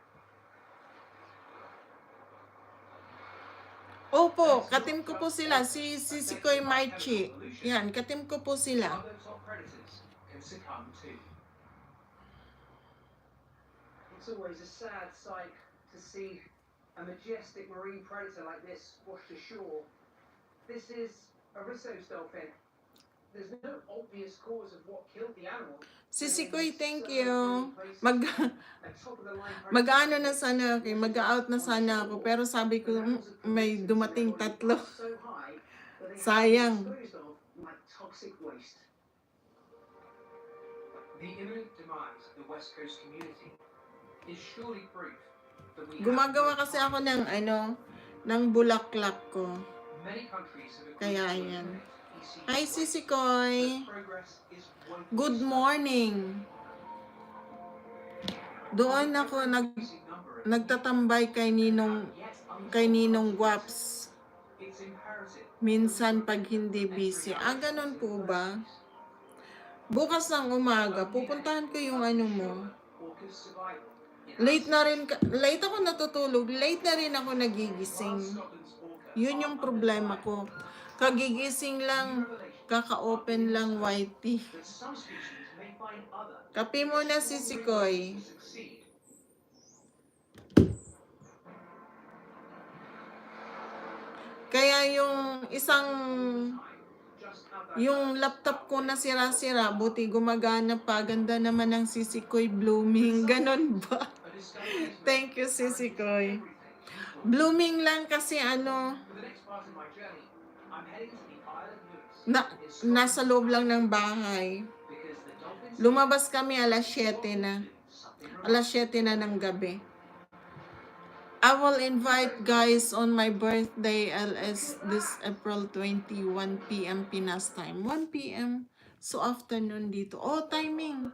Opo, katim ko po sila. Si Sisi Koy Marchi. Yan, katim ko po sila. Other top predators can succumb too. It's always a sad sight to see a majestic marine predator like this washed ashore. This is a Risso's dolphin. There's no obvious cause of what killed the animal. Sisi Koy, thank you. Mag-ano na sana ako, mag-out na sana ako, pero sabi ko, may dumating 3. Sayang. The imminent demise of the West Coast community is surely proof that we Gumagawa kasi ako ng bulaklak ko. many countries have Kaya yan. Hi, Sisi Koy. Good morning. Doon ako nagtatambay kay Ninong Guaps. Minsan pag hindi busy. Ganun po ba? Bukas ng umaga, pupuntahan ko yung mo. Late ako natutulog, late na rin ako nagigising. Yun yung problema ko. Kagigising lang, kaka-open lang YT. Kape muna, Sisi Koy. Kaya yung laptop ko na sira-sira, buti gumagana pa. Ganda naman ng Sisi Koy blooming. Ganon ba? Thank you, Sisi Koy. Blooming lang kasi nasa loob lang ng bahay. Lumabas kami alas 7 na. Alas 7 na ng gabi. I will invite guys on my birthday LS this April 20, 1 p.m. Pinas time. 1 p.m. So afternoon dito. Oh, timing.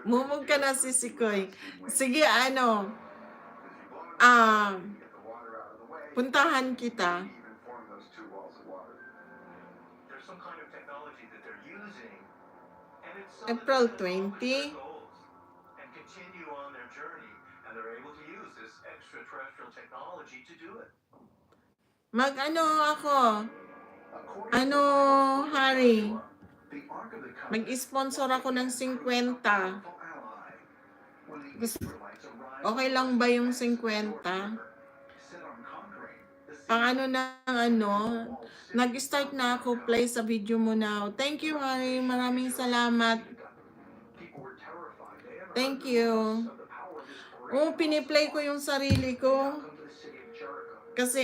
Mumog ka na, Sisi Koy. Sige, puntahan kita. April 20. And continue on their journey, and they're able to use this extraterrestrial technology to do it. Harry. Mag-sponsor ako ng 50. Okay lang ba yung 50? Nag-start na ako, play sa video mo now. Thank you, Harry. Maraming salamat. Thank you. Piniplay ko yung sarili ko. Kasi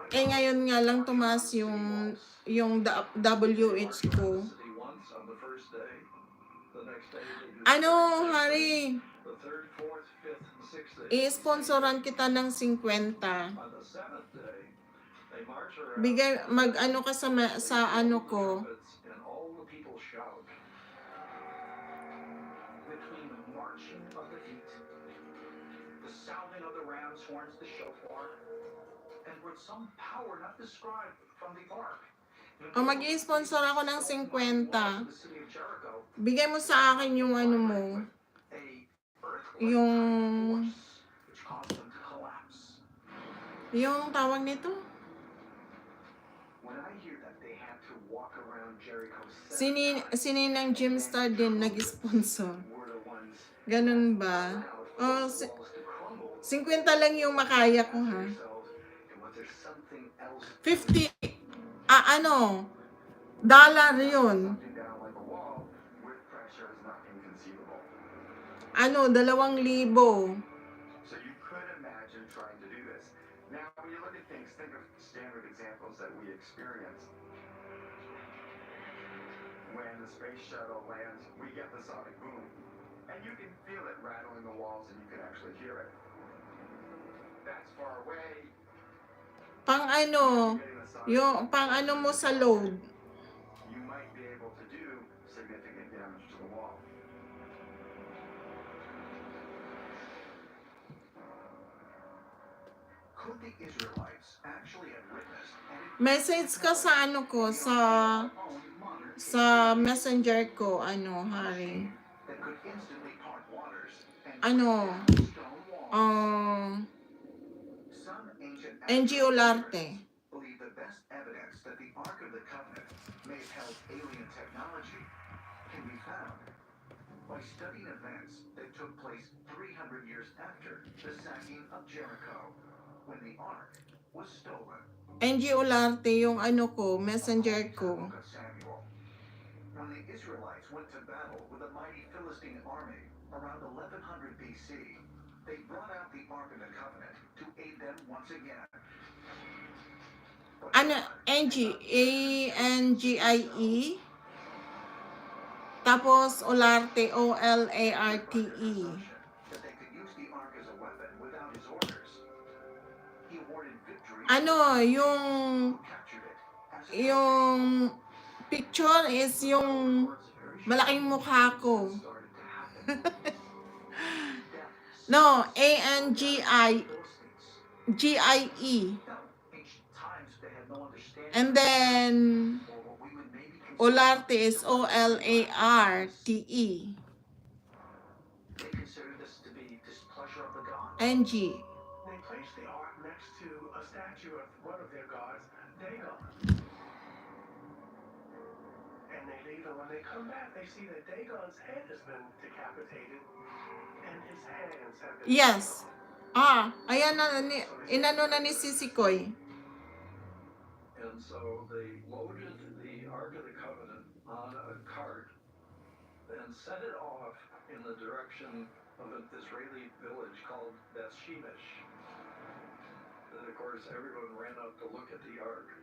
ngayon nga lang tumaas yung WH ko. Harry? I-sponsoran kita ng 50. Bigay, ka sa ko. sounding of the ram's horns, the shofar, and with some power not described from the ark. O mag-i-sponsor ako ng 50. Bigay mo sa akin yung ano mo. Yung tawag nito. Sininang Gymstar din nag-sponsor. Ganun ba? O, 50 lang yung makaya ko, ha? 50. Dollar yun. $2,000. So you could imagine trying to do this. Now, when you look at things, think of standard examples that we experience. When the space shuttle lands, we get the sonic boom. And you can feel it rattling the walls and you can actually hear it. That's far away. Pang ano mo sa load. You might be able to do significant damage to the wall. Could the Israelites actually have witnessed Message ka sa ano ko, sa messenger ko, Harry. that could instantly part waters and some ancient NG Olarte. believe the best evidence that the Ark of the Covenant may have held alien technology can be found by studying events that took place 300 years after the sacking of Jericho, when the Ark was stolen. NG Olarte yung ano ko, messenger ko. Book of Samuel. When the Israelites went to battle with a mighty Philistine army around 1100 BC, they brought out the Ark of the Covenant to aid them once again. NG, A-N-G-I-E. Tapos Olarte, O-L-A-R-T-E. That they could use the Ark as a weapon without his orders. He awarded victory yung picture is yung malaking mukha ko. No, A-N-G-I-G-I-E. And then Olarte is O-L-A-R-T-E. They considered this to be displeasure of the gods. NG. They placed the Ark next to a statue of one of their gods, Dagon. And they leave, and when they come back, they see that Dagon's head has been decapitated, and his hands have been... Yes. Ayan na, inano na ni Sisikoy. And so they loaded the Ark of the Covenant on a cart and set it off in the direction of an Israeli village called Beth Shemesh. And of course, everyone ran out to look at the Ark.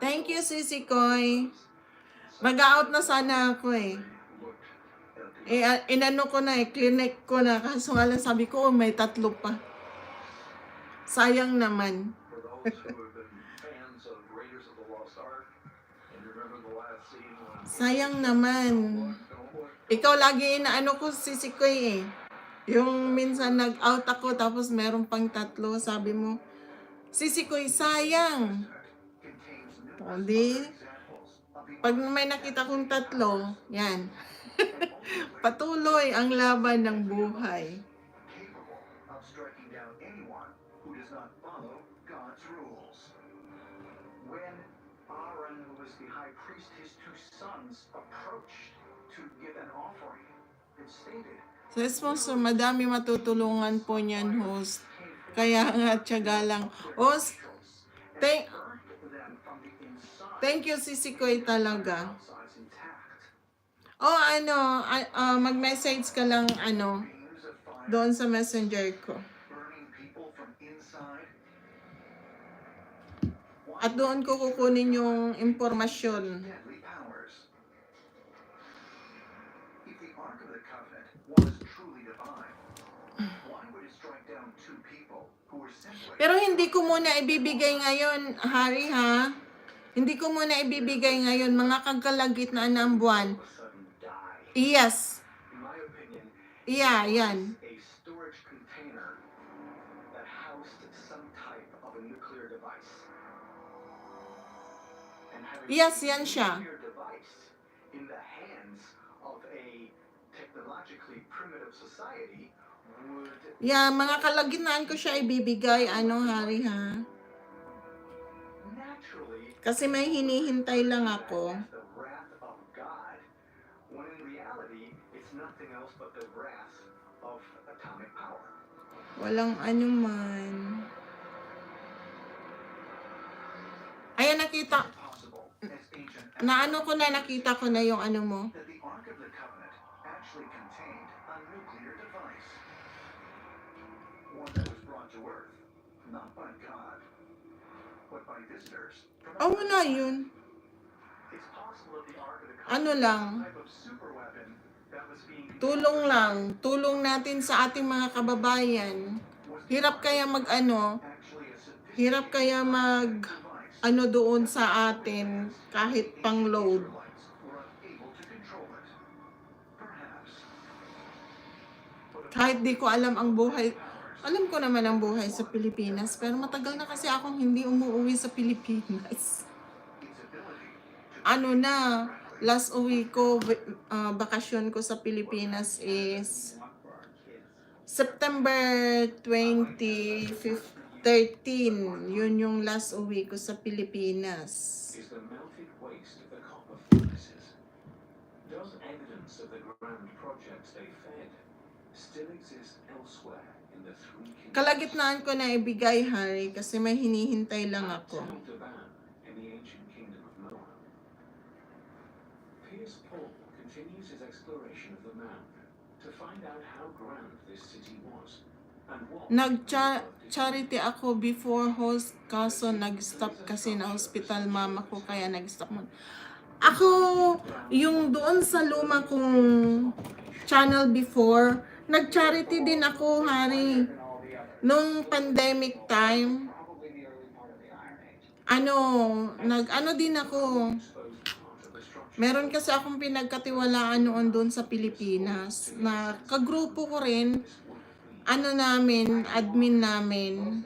Thank you, Sisikoy. Mag-out na sana ako eh. Inano ko na clinic ko na. Kaso nga lang sabi ko, may 3 pa. Sayang naman. Sayang naman. Ikaw lagi inaano ko Sisikoy eh. Yung minsan nag-out ako tapos meron pang 3. Sabi mo, Sisikoy, sayang. O di, pag may nakita kong 3, yan. Patuloy ang laban ng buhay. capable of striking down anyone who does not follow God's rules. When Aaron, who was the high priest, his 2 sons approached to give an offering, it stated, Sa sponsor, madami matutulungan po niyan, host. Kaya nga, tiyaga lang. Host, thank you, Sisikoy talaga. Mag-message ka lang, doon sa messenger ko. At doon ko kukunin yung impormasyon. deadly powers. If the Ark of the Covenant was truly divine, why would it strike down 2 people who were simply... Pero hindi ko muna ibibigay ngayon, Harry, ha? Hindi ko muna ibibigay ngayon, mga kagalagitnaan ng buwan. Yes. In my opinion, Yeah, yan. A storage container that housed some type of a nuclear device. And having Yes, a yan siya. nuclear device in the hands of a technologically primitive society would Yeah, mga kalagitnaan ko siya ibibigay, Hari ha. naturally Kasi may hinihintay lang ako. as the wrath of God, when in reality it's nothing else but the wrath of atomic power. Walang man. Ayan, nakita. Nakita ko na yung mo. That the Ark of the Covenant actually contained a nuclear device. One that was brought to Earth, not by God, but by visitors. Oh, wala yun. It's possible that the Ark of the Covenant Ano lang. was a type of superweapon that was being Tulong lang. Tulong natin sa ating mga kababayan. Hirap kaya hirap kaya doon sa atin kahit pang load. Kahit di ko alam ang buhay. Alam ko naman ang buhay sa Pilipinas, pero matagal na kasi akong hindi umuwi sa Pilipinas. Last uwi ko, bakasyon ko sa Pilipinas is September 2013. Yun yung last uwi ko sa Pilipinas. Is the melted waste of the copper furnaces. Does evidence of the grand projects they fed still exist elsewhere in the three kingdoms? Kalagitnaan ko na ibigay, Hari, kasi may hinihintay lang ako. In the ancient kingdom of Moab. Piers Paul continues his exploration of the mound to find out how grand this city was and what Nag-charity ako before host, kaso nag-stop kasi na hospital mama ko, kaya nag-stop mo. Ako, yung doon sa luma kong channel before, nag-charity din ako, Hari. Nung pandemic time, din ako. Meron kasi akong pinagkatiwalaan noon doon sa Pilipinas na kagrupo ko rin, admin namin.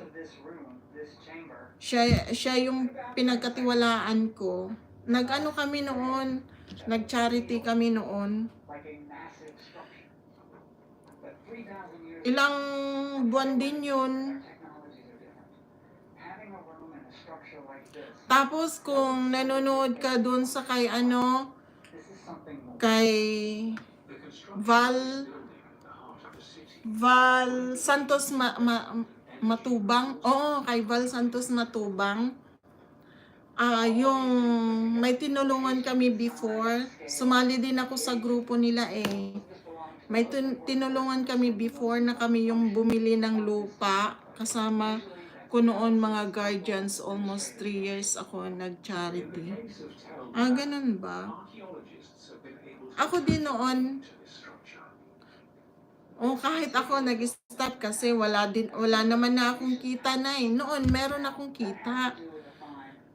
Siya yung pinagkatiwalaan ko. Kami noon, nag-charity kami noon. Ilang buwan din yun. Tapos kung nanonood ka dun sa kay Val Santos Matubang. Oo, kay Val Santos Matubang. Yung may tinulungan kami before. Sumali din ako sa grupo nila eh. May tinulungan kami before na kami yung bumili ng lupa. Kasama ko noon mga guardians. Almost 3 years ako nag-charity. Ganun ba? Ako din noon. Kahit ako nag-stop kasi wala naman na akong kita na eh. Noon meron akong kita.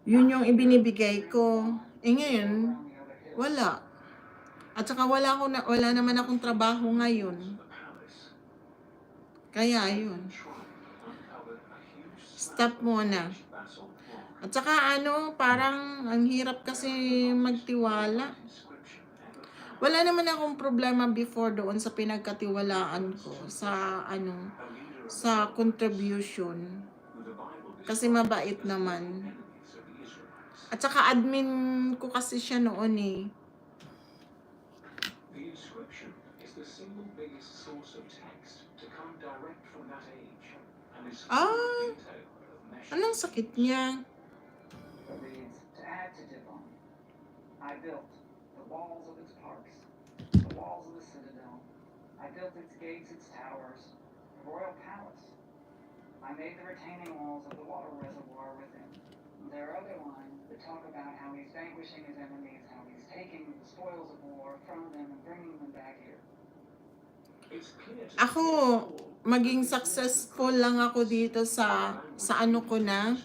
Yun yung ibinibigay ko. Ngayon, wala. At saka wala naman akong trabaho ngayon. Kaya yun. Stop muna. At saka parang ang hirap kasi magtiwala. Wala naman akong problema before doon sa pinagkatiwalaan ko sa sa contribution. Kasi mabait naman. At saka admin ko kasi siya noon eh. The inscription is the single biggest source of text to come direct from that age and is full of detail of measurement. Anong sakit niya? It reads, to add to Devon, I built the walls of its parks, the walls of the citadel. I built its gates, its towers, the royal palace. I made the retaining walls of the water reservoir within. There are other lines that talk about how he's vanquishing his enemies, how he's taking the spoils of war from them and bringing them back here. Ako, maging successful lang ako dito sa ko na.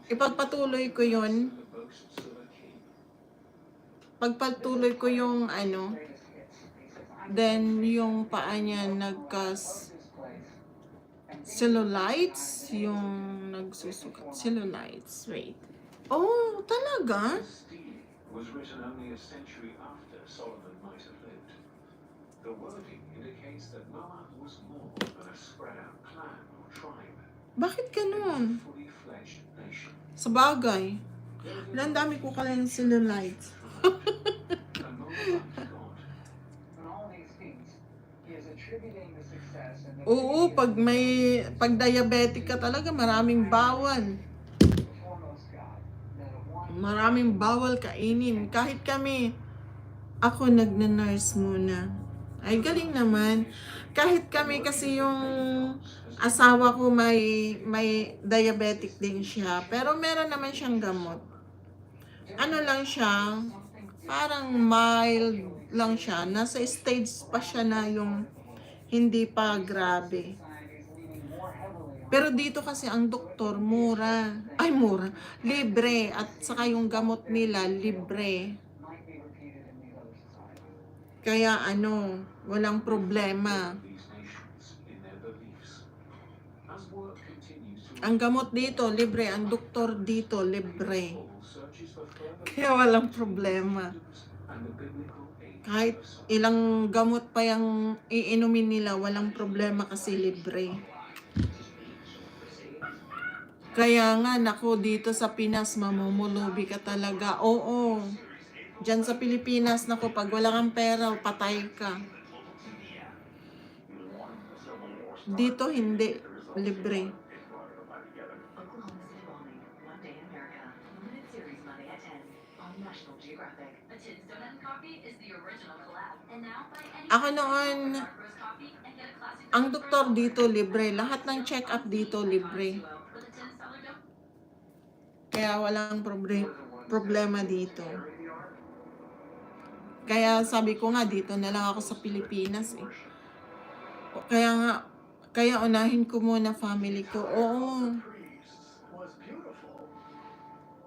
Ipagpatuloy ko yun. Pagpatuloy ko yung Then, yung paa niya cellulites, yung nagsusukat. Cellulites, wait. Oh, talaga? This stele was written only a century after Solomon might have lived. The wording indicates that Moab was more than a spread out clan or tribe. Bakit ganun? Fully fledged nation. Sa bagay. Ang dami ko kailangan cellulites. And Moab God. On all these feats, he is attributing the success and the Oo, pag diabetic ka talaga, maraming bawal. foremost God, that a one Maraming bawal kainin. Kahit kami, ako nagna-nurse muna. Ay, galing naman. Kahit kami kasi yung asawa ko may diabetic din siya. Pero meron naman siyang gamot. Ano lang siya, parang mild lang siya. Nasa stage pa siya na yung hindi pa grabe. Pero dito kasi ang doktor, mura. Ay, mura. Libre. At saka yung gamot nila, libre. Kaya walang problema. These nations in their beliefs. As work continues to Ang gamot dito, libre. Ang doktor dito, libre. all searches for further Kaya walang problema. and the biblical age Kahit ilang gamot pa yung iinumin nila, walang problema kasi libre. Kaya nga, naku, dito sa Pinas, mamumulubi ka talaga. Oo. Diyan sa Pilipinas, naku, pag wala kang pera, patay ka. Dito, hindi. Libre. Oklahoma City bombing. One Day in America. Limited series Monday at 10 on National Geographic. A Tins Donut and Coffee is the original collab. And now, buy any Ako noon, dark roast coffee and get a classic ang doktor dito, libre. Lahat ng check-up dito, libre. with a Tins sourdough. Kaya walang problema dito. Kaya sabi ko nga, dito na lang ako sa Pilipinas eh. Kaya unahin ko muna family ko. Oo. was beautiful,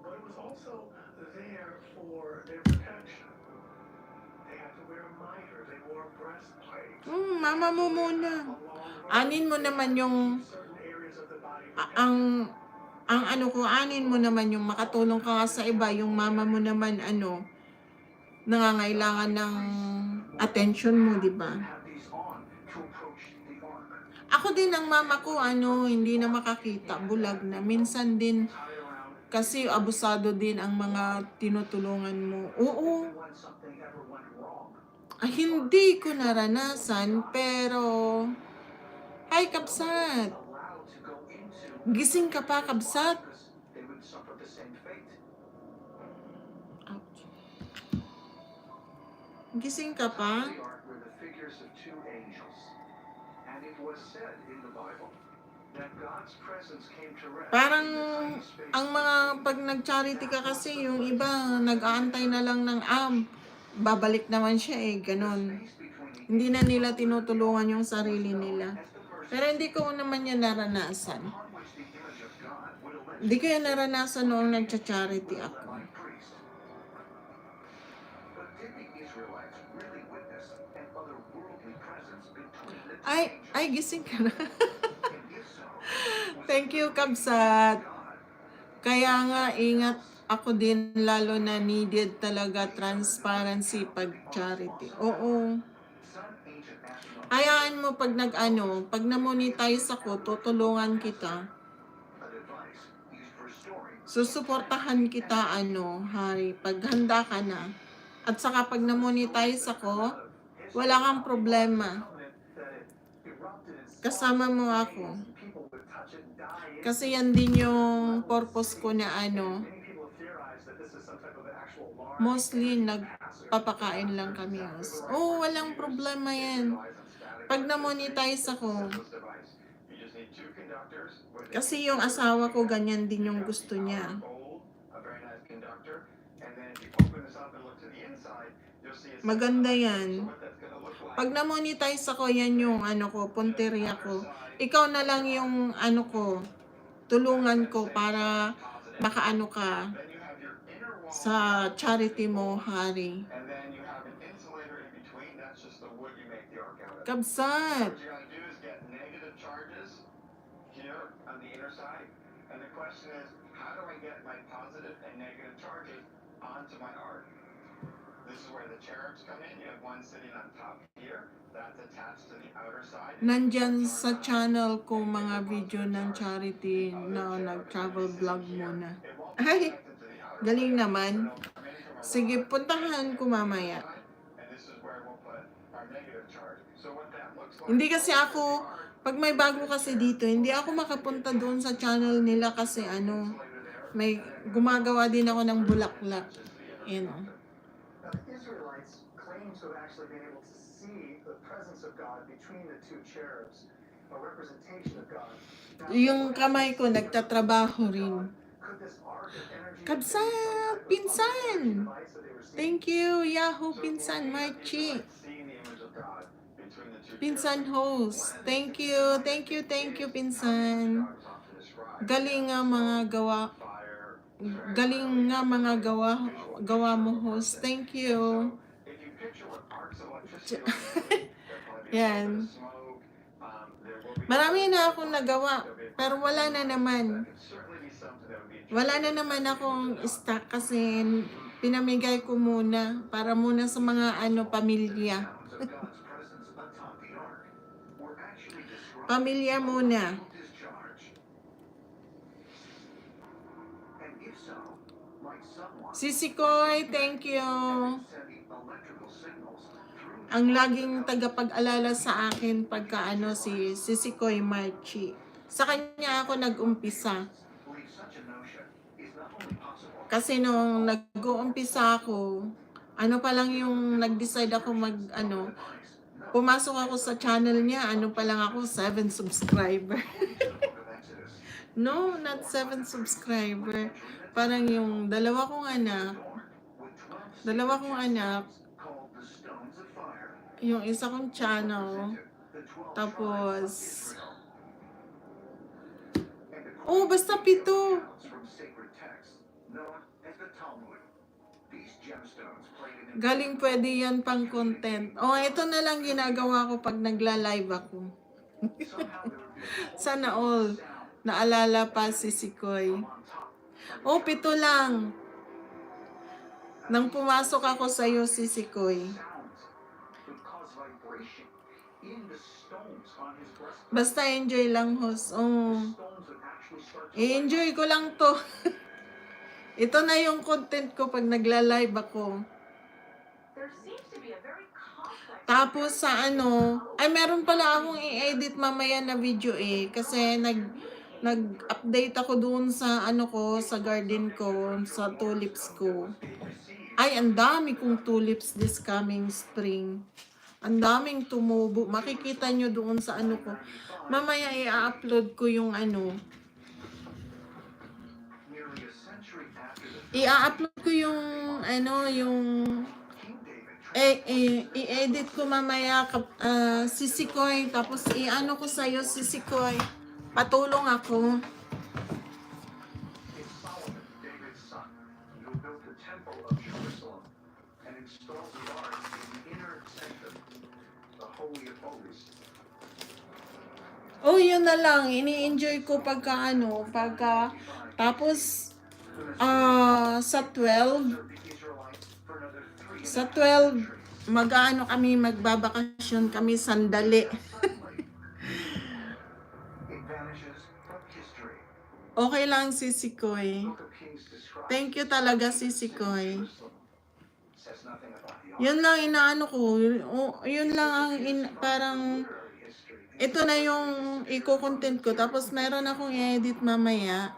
but it was also there for their protection. They had to wear a mitre, they wore breastplates. Mama mo muna. Anin mo naman yung Certain areas of the body ang ano ko, anin mo naman yung makatulong ka nga sa iba, yung mama mo naman nangangailangan ng attention mo, di ba? have these on to approach the ark. Ako din ang mama ko, hindi na makakita, bulag na. Minsan din, kasi abusado din ang mga tinutulungan mo. Oo. When something ever went wrong, Ay, hindi ko naranasan, pero... Ay, Kabsat! allowed to go into Gising ka pa, Kabsat! because they would suffer the same fate. Ouch. Gising ka pa? The ark were the figures of two angels, and it was said in the Bible that God's presence came to rest. Parang in the tiny space ang mga pag nag-charity ka kasi, yung iba nag-aantay na lang ng babalik naman siya ganon. Hindi na nila tinutulungan yung sarili nila. Pero hindi ko naman yan naranasan. on which the image of God would allegedly Hindi ko yan naranasan noong nag-charity ako. by priest. But did the Israelites really witness an otherworldly presence between the two Ay, gising ka na. And if so, Thank you, Kabsat. Kaya nga, ingat ako din, lalo na needed talaga transparency pag charity. Oo. some ancient astronaut Hayaan mo pag pag na-monetize ako, tutulungan kita. an advice used for storing Susuportahan kita, Hari, pag handa ka na. At saka pag na-monetize ako, wala kang problema. that it erupted in Kasama mo ako. people would touch it and die. Kasi yan din yung purpose ko na Many people have theorized that this is some type of an actual large mostly nagpapakain lang kami. Oo, walang problema yan. Pag na-monetize ako, device. You just need two conductors with kasi yung asawa ko ganyan din yung gusto niya. gold, a very nice conductor, and then if you open this up and look to the inside, you'll see a Maganda yan. what that's gonna look like. Pag na-monetize ako, yan yung punteriya ko. Ikaw na lang yung tulungan ko para makaano ka Then you have your inner wall, sa charity mo, Hari. and then you have an insulator in between. That's just the wood you make Kabsat. What you're going to do is get negative charges here on the inner side. And the question is, how do I get my positive and negative charges onto my art? This is where the cherubs come in. You have one sitting on top here. That's attached to the outer side. Nandyan sa channel ko mga video ng charity na nag-travel vlog muna. Ay, galing naman. Sige, puntahan ko mamaya. And this is where we'll put our negative charge. So what that looks like. Hindi kasi ako, pag may bago kasi dito, hindi ako makapunta doon sa channel nila kasi ano, may gumagawa din ako ng bulaklak. You know. Now, the Israelites claim to have actually been able to see the presence of God between the two cherubs, a representation of God. Now, Yung kamay ko nagtatrabaho rin. could this arc of energy Kabsat! Pinsan! Thank you, Yahoo Pinsan Marchi. Seeing the image of God between the two Pinsan host. Thank you, thank you, thank you, Pinsan. Galing nga mga gawa. Galing nga mga gawa mo, host. Thank you. If you picture what arcs of electricity are, Yan. Marami na akong nagawa, pero wala na naman. Wala na naman akong stock kasi pinamigay ko muna para muna sa mga pamilya. Pamilya muna. Sisi Koy, thank you. Ang laging tagapag-alala sa akin pagka si Sisi Koy Marchi. Sa kanya ako nag-umpisa. Kasi nung nag-uumpisa ako, pa lang yung nag-decide ako pumasok ako sa channel niya, pa lang ako, 7 subscriber. No, not 7 subscriber. Parang yung dalawa kong anak, yung isa kong channel, tapos, basta 7. Galing pwede yan pang content. Ito na lang ginagawa ko pag nagla-live ako. Sana all. Naalala pa si Sikoy. 7 lang. Nang pumasok ako sa iyo, si Sikoy. Basta enjoy lang, host. I-enjoy ko lang to. Ito na yung content ko pag nagla-live ako. Tapos sa meron pala akong i-edit mamaya na video kasi nag-update ako doon sa sa garden ko, sa tulips ko. Ay, ang dami kong tulips this coming spring. Ang daming tumubo. Makikita nyo doon sa ko. Mamaya i-upload ko yung i-upload ko yung i-edit ko mamaya si Sikoy, tapos ko sa'yo si Sikoy. Patulong ako. Yun na lang. Ini-enjoy ko pagka tapos sa 12 kami, magbabakasyon kami sandali. Okay lang, Sisi Koy. Thank you talaga, Sisi Koy. Yun lang ko. Yun lang ang parang ito na yung i-content ko. Tapos meron akong i-edit mamaya.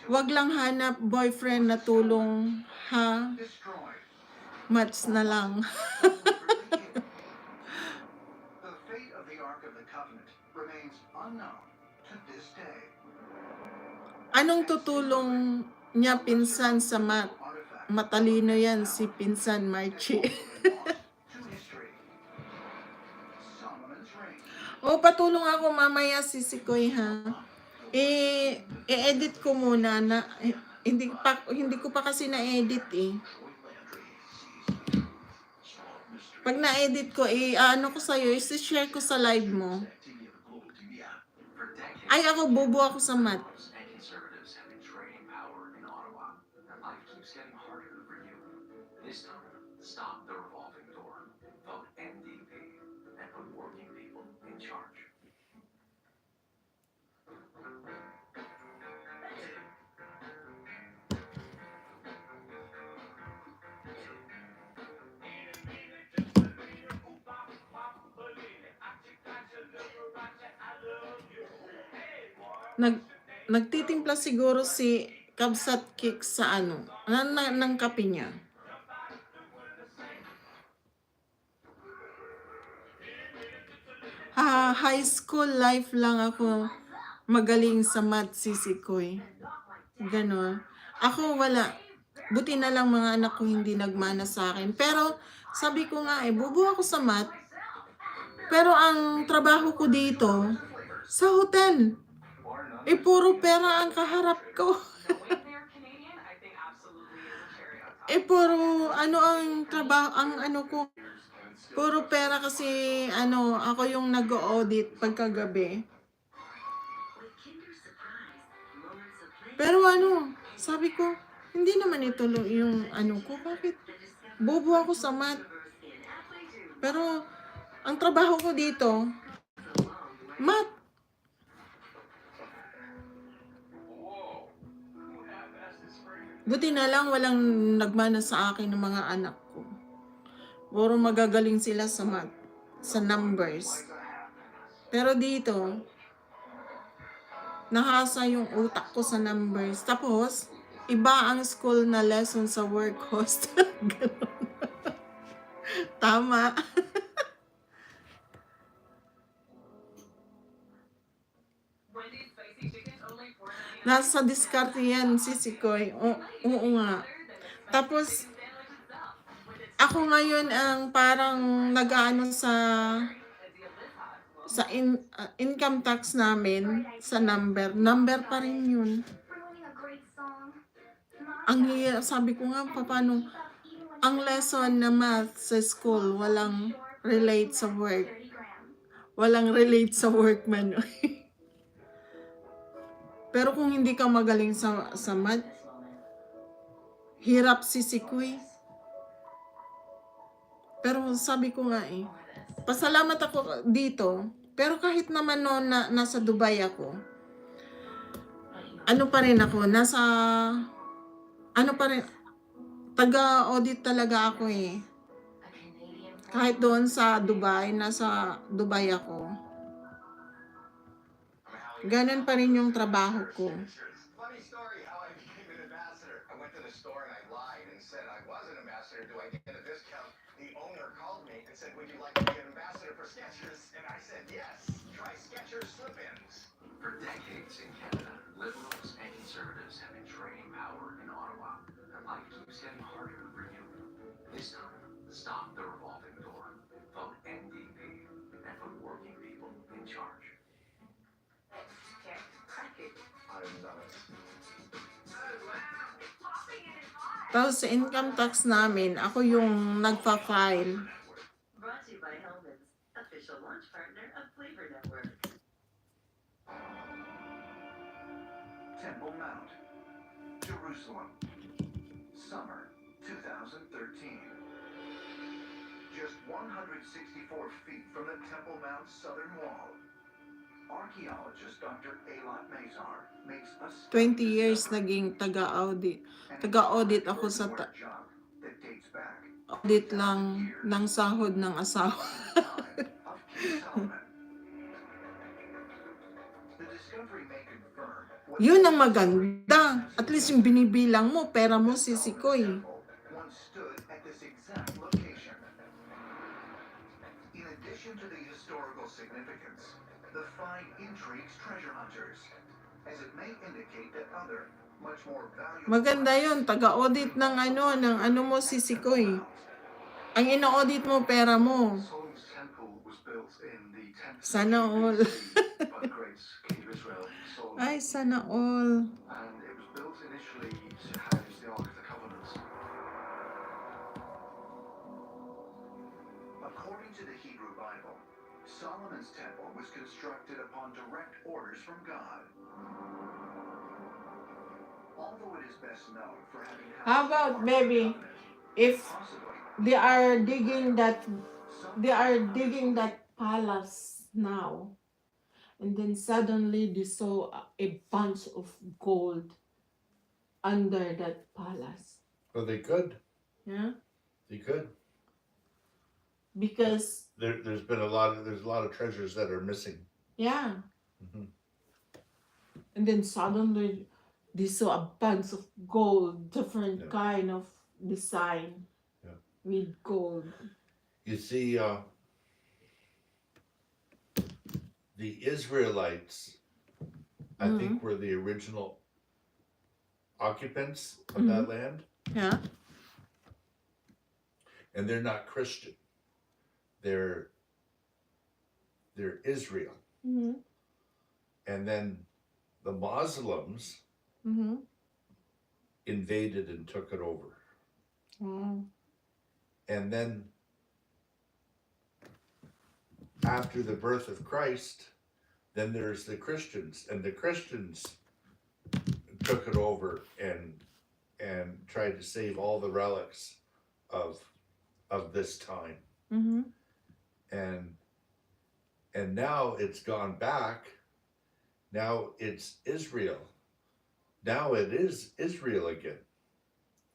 Wag lang hanap boyfriend na tulong, ha? Match na lang. Anong tutulong niya pinsan sa matalino yan si Pinsan Marchi? Patulong ako mamaya, si Sikoy, ha? I-edit ko muna na hindi ko pa kasi na-edit Pag na-edit ko, ano ko sa'yo, isi-share ko sa live mo. Ay, ako, bobo ako sa math. And conservatives have been trading power in Ottawa, and life keeps getting harder for you. This time, stop the revolving door. Vote NDP and put working people in charge. Nagtitimpla siguro si Kabsat Kick sa ng kape niya. High school life lang ako magaling sa math, sisikoy. Ganon. Ako wala. Buti na lang mga anak ko hindi nagmana sa akin. Pero sabi ko nga bubo ako sa math. Pero ang trabaho ko dito, sa hotel. Puro pera ang kaharap ko. Puro ang trabaho, ko. Puro pera kasi ako yung nag-audit pagkagabi. Pero sabi ko, hindi naman ito yung ko. Bakit? Bobo ako sa math. Pero ang trabaho ko dito, math. Buti na lang walang nagmana sa akin ng mga anak ko. Puro magagaling sila sa math, sa numbers. Pero dito, nahasa yung utak ko sa numbers. Tapos, iba ang school na lesson sa work hostel. Tama. Nasa diskarte yan, sisikoy. Oo nga. Tapos, ako ngayon ang parang nag-ano sa income tax namin, sa number. Number pa rin yun. Sabi ko nga, paano, ang lesson na math sa school, walang relate sa work. Walang relate sa work man. Pero kung hindi ka magaling sa math, hirap sisikoy. Pero sabi ko nga pasalamat ako dito. Pero kahit naman nasa Dubai ako, pa rin ako, pa rin, taga-audit talaga ako Kahit doon sa Dubai, nasa Dubai ako. Ganun pa rin yung trabaho ko. Funny story how I became an ambassador. I went to the store and I lied and said I was an ambassador. Do I get a discount? The owner called me and said, would you like to be an ambassador for Skechers? And I said, yes. Try Skechers slip-ins. For decades in Canada, liberals and conservatives have been trading power in Ottawa. And life keeps getting harder for you. This time, stop the revolving door. Vote NDP and put working people in charge. Tapos sa income tax namin, ako yung nagpa-file. Brought to you by Hellman's, official launch partner of Flavor Network. Temple Mount, Jerusalem, summer 2013. Just 164 feet from the Temple Mount southern wall, archaeologist Dr. Eilat Mazar makes a 20 years naging taga-audit. Taga-audit ako sa audit lang ng sahod ng asawa. Yun ang maganda. At least yung binibilang mo, pera mo sisikoy. In addition to the historical significance, the find intrigues treasure hunters, as it may indicate that other, much more valuable... Maganda yun, taga-audit ng ano mo sisikoy. Ang ina-audit mo, pera mo. Sana all. Ay, sana all. And it was built initially to house the Ark of the Covenant. Solomon's temple was constructed upon direct orders from God. Although it is best known for having How about maybe if they are digging that palace now, and then suddenly they saw a bunch of gold under that palace. Well, they could. Yeah, They could. because There's a lot of treasures that are missing. yeah, Mhm. and then suddenly they saw a bunch of gold, different kind of design with gold. You see, the Israelites, I think, were the original occupants of that land, Yeah. and they're not Christian. They're Israel, Mm-hmm. and then the Muslims Mm-hmm. invaded and took it over, Wow. and then after the birth of Christ, then there's the Christians, and the Christians took it over and tried to save all the relics of this time. Mm-hmm. And now it's gone back. Now it's Israel. Now it is Israel again.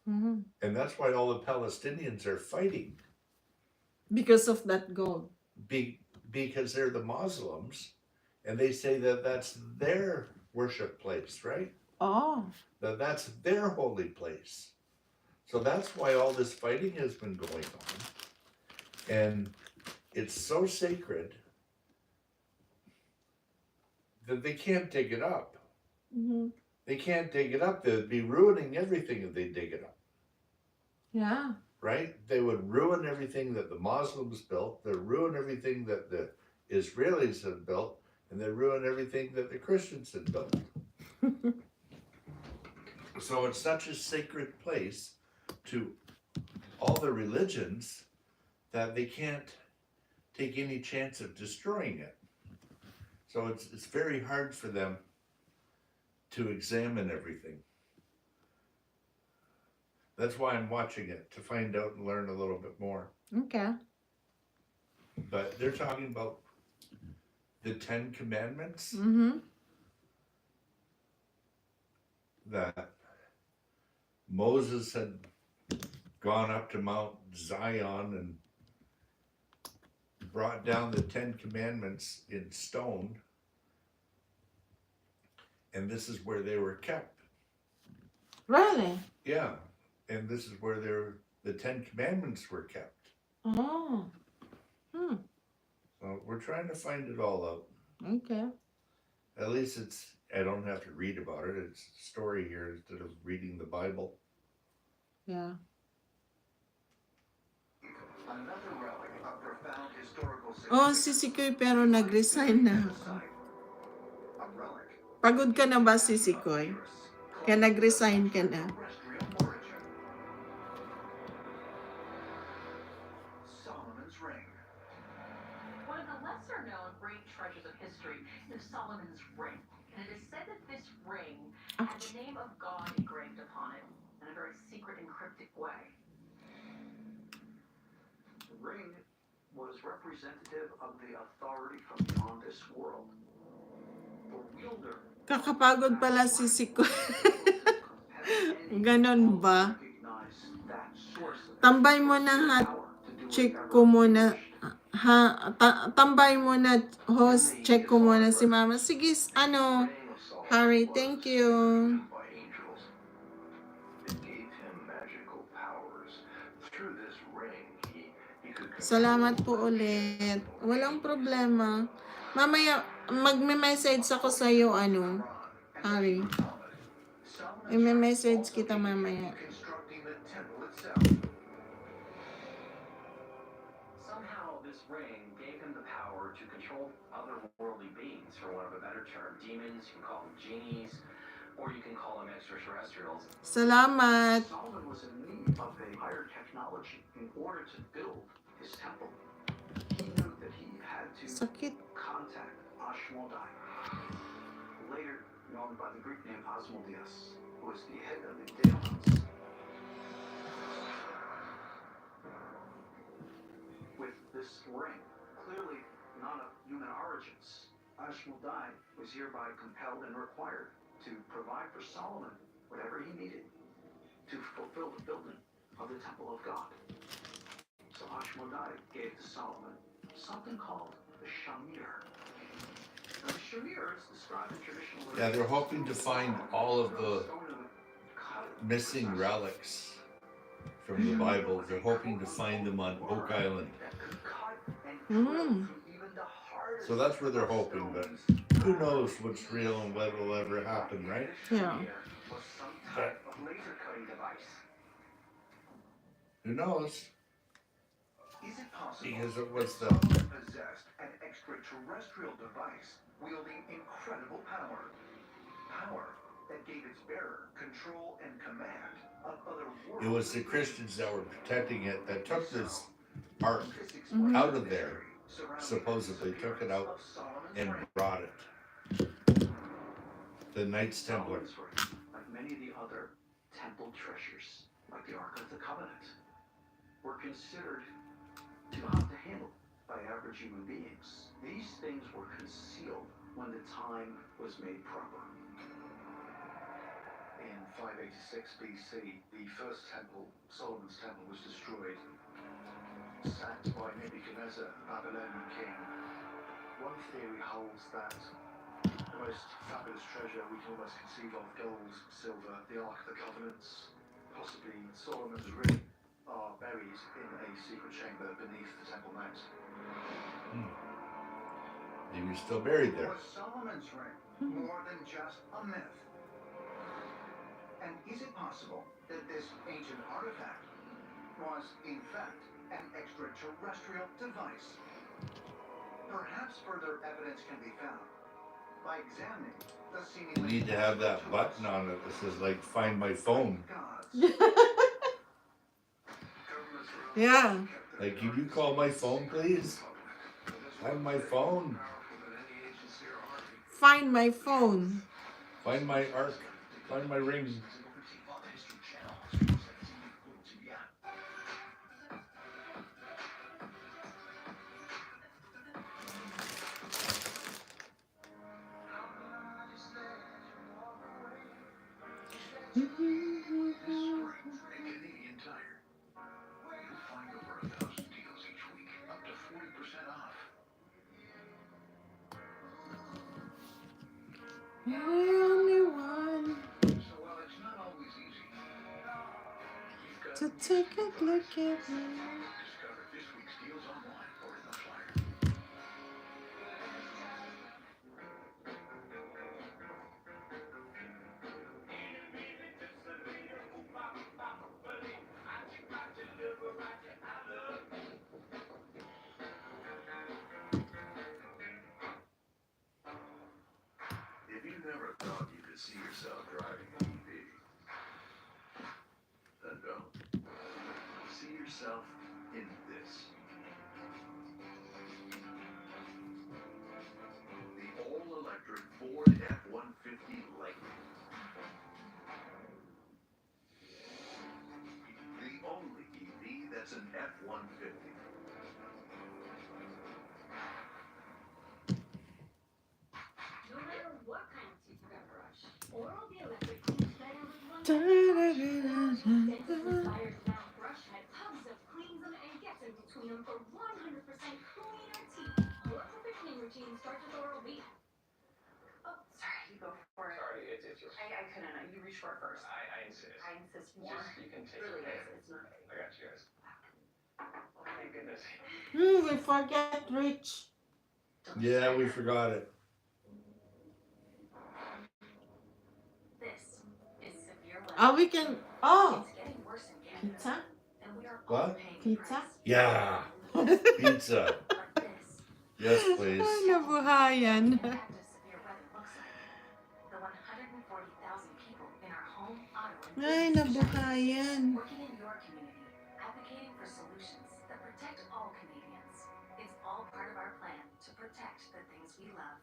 Mm-hmm. And that's why all the Palestinians are fighting. Because of that gold. Because they're the Muslims, and they say that that's their worship place, right? Oh. That's their holy place. So that's why all this fighting has been going on. And it's so sacred that they can't dig it up. Mm-hmm. They can't dig it up. They'd be ruining everything if they dig it up, Yeah. right? They would ruin everything that the Muslims built. They'd ruin everything that the Israelis had built. And they ruin everything that the Christians had built. So it's such a sacred place to all the religions that they can't take any chance of destroying it. So it's very hard for them to examine everything. That's why I'm watching it, to find out and learn a little bit more. Okay. But they're talking about the 10 Commandments Mm-hmm. that Moses had gone up to Mount Zion and brought down the 10 Commandments in stone. And this is where they were kept. Really? Yeah. And this is where the 10 Commandments were kept. Oh. Hmm. So we're trying to find it all out. Okay. At least I don't have to read about it. It's a story here instead of reading the Bible. Yeah. Another relic of profound historical Oh, Sisikoy, pero nag-resign na ako. A relic Pagod ka na ba, Sisikoy? Kaya nag-resign ka na. Solomon's ring. One of the lesser-known great treasures of history is Solomon's ring. And it is said that this ring had the name of God engraved upon it in a very secret and cryptic way. The ring was representative of the authority from beyond this world. The wielder Kakapagod pala, Sisikoy. Ganon ba? Tambay mo na, ha. Check ko muna. Tambay mo na, host. Check ko muna si Mama. Sige, Harry, thank you. Salamat po ulit. Walang problema. Mamaya, magme-message ako sa iyo, Harry. I-message kita mamaya. Somehow, this ring gave him the power to control otherworldly beings, for want of a better term. Demons, you can call them genies, or you can call them extraterrestrials. Salamat. Solomon was in need of a higher technology in order to build his temple. He knew that he had to Sakit. contact Ashmodai, later known by the Greek name Asmodeus, who was the head of the Daemons. With this ring, clearly not of human origins, Ashmodai was hereby compelled and required to provide for Solomon whatever he needed to fulfill the building of the temple of God. So Ashmodai gave to Solomon something called the Shamir. Now, the Shamir is described in traditional Yeah, they're hoping to find all of the missing relics from the Bible. They're hoping to find them on Oak Island. Mm. So that's where they're hoping, but who knows what's real and what will ever happen, right? Yeah. was some type of laser cutting device. Who knows? Is it possible Because it was the someone possessed an extraterrestrial device wielding incredible power? Power that gave its bearer control and command of other worlds. it was the Christians that were protecting it that took this ark Mhm. out of there, supposedly took it out and brought it. The Knights Templar. Solomon's ring, like many of the other temple treasures, like the Ark of the Covenant, were considered too hot to handle by average human beings. These things were concealed when the time was made proper. In 586 BC, the first temple, Solomon's temple, was destroyed, sacked by Nebuchadnezzar, the Babylonian king. One theory holds that the most fabulous treasure we can almost conceive of, gold, silver, the Ark of the Covenants, possibly Solomon's ring, are buried in a secret chamber beneath the Temple Mount. He was still buried there. Was Solomon's ring more than just a myth? And is it possible that this ancient artifact was, in fact, an extraterrestrial device? Perhaps further evidence can be found by examining the You seemingly need to have that button on it that says, like, find my phone. Yeah. Like, can you call my phone, please? Find my phone. Find my phone. Find my ark. Find my ring. Canadian Tire. You'll find over 1,000 deals each week, up to 40% off. You're the only one So while it's not always easy, you've got to take a look at me. discover this week's deals online or in the flyer. If you never thought you could see yourself driving an EV, then don't. See yourself in this. The all-electric Ford F-150 Lightning. The only EV that's an F-150. No matter what kind of teeth you got brush, Oral B Electric cleans better with one Dentist inspires now brush head tubs of cleans them and gets in between them for 100% cleaner teeth. Your perfect clean routine starts with Oral B. Oh, sorry, you go for it. Sorry, it's yours. I couldn't. You reach for it first. I insist. I insist more. Just, you can take Really, it. it's not. I got you guys. Oh, thank goodness. We forget Rich. Yeah, we forgot it. This is severe weather. Oh, we can. Oh, It's getting worse in Canada, pizza. and we are all What? paying the Pizza. price. Yeah. Pizza. But this Yes, please. Ay, nabuhayan. is what active severe weather looks like. The 140,000 people in our home, Ottawa, and Ay, business nabuhayan. working in your community, advocating for solutions that protect all Canadians. It's all part of our plan to protect the things we love.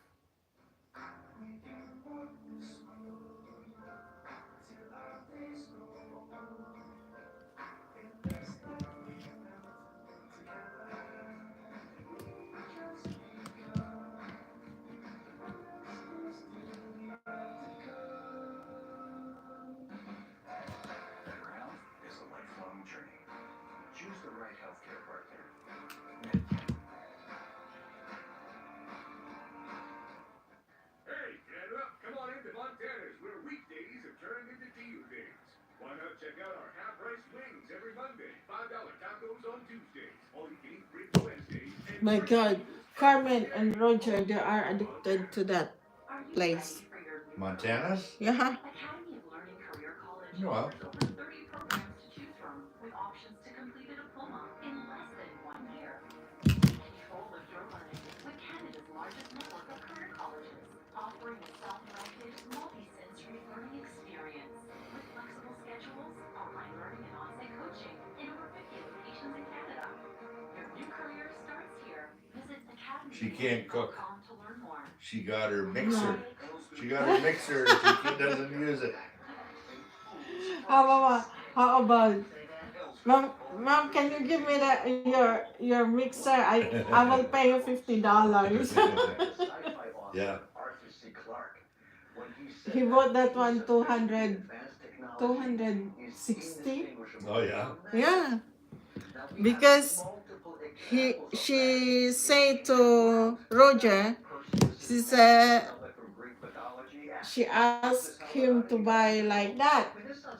Better health is a lifelong journey. Choose the right healthcare partner. Hey, gather up. Come on into Montana's, where weekdays have turned into Tuesdays. Why not check out our half-price wings every Monday, $5 tacos on Tuesdays, all-you-can-eat ribs Wednesdays, and My God, Carmen and Roger, they are addicted to that place. Montana's? Yeah. Academy of Learning Career College Well. offers over 30 programs to choose from, with options to complete a diploma in less than 1 year. Take control of your learning with Canada's largest network of career colleges, offering a self-directed, multi-sensory learning experience with flexible schedules, online learning, and on-site coaching in over 50 locations in Canada. Your new career starts here. Visit She can't cook. academy.com to learn more. She got her mixer. She got her mixer. She doesn't use it. How about Mom, can you give me your mixer? I will pay you $50. Yeah. Arthur C. Clarke, when he said He bought that one 260. Oh yeah. Yeah. Because she said to Roger, she said she asked him to buy like that.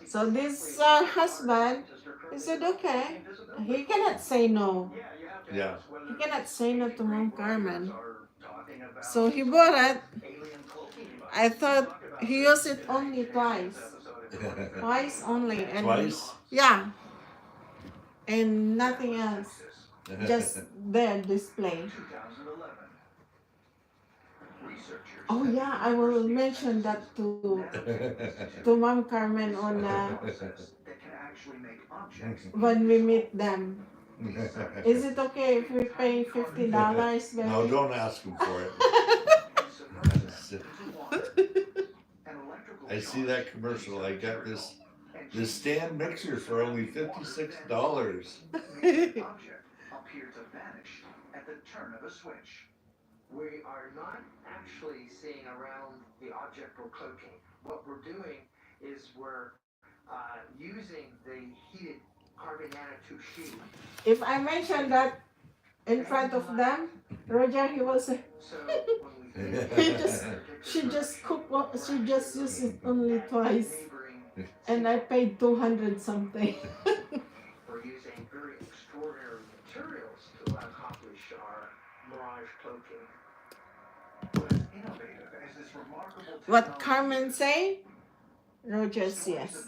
So this husband, he said okay. He cannot say no. Yeah. He cannot say no to Mom Carmen. So he bought it. I thought he used it only twice. Twice only. And Twice? Yeah. And nothing else. Just their display. Oh yeah, I will mention that to Mom Carmen on when we meet them. Is it okay if we pay $50, baby? No, don't ask him for it. I see that commercial. I got this stand mixer for only $56. Object appear to vanish at the turn of a switch. We are not actually seeing around the object we're cloaking. What we're doing is we're using the heated carbon nanotube sheet. If I mention that in front of them, Roger, he will say, she just used it only twice, and I paid 200 something. We're using very extraordinary materials to accomplish our mirage cloaking. What Carmen say? Roger's yes.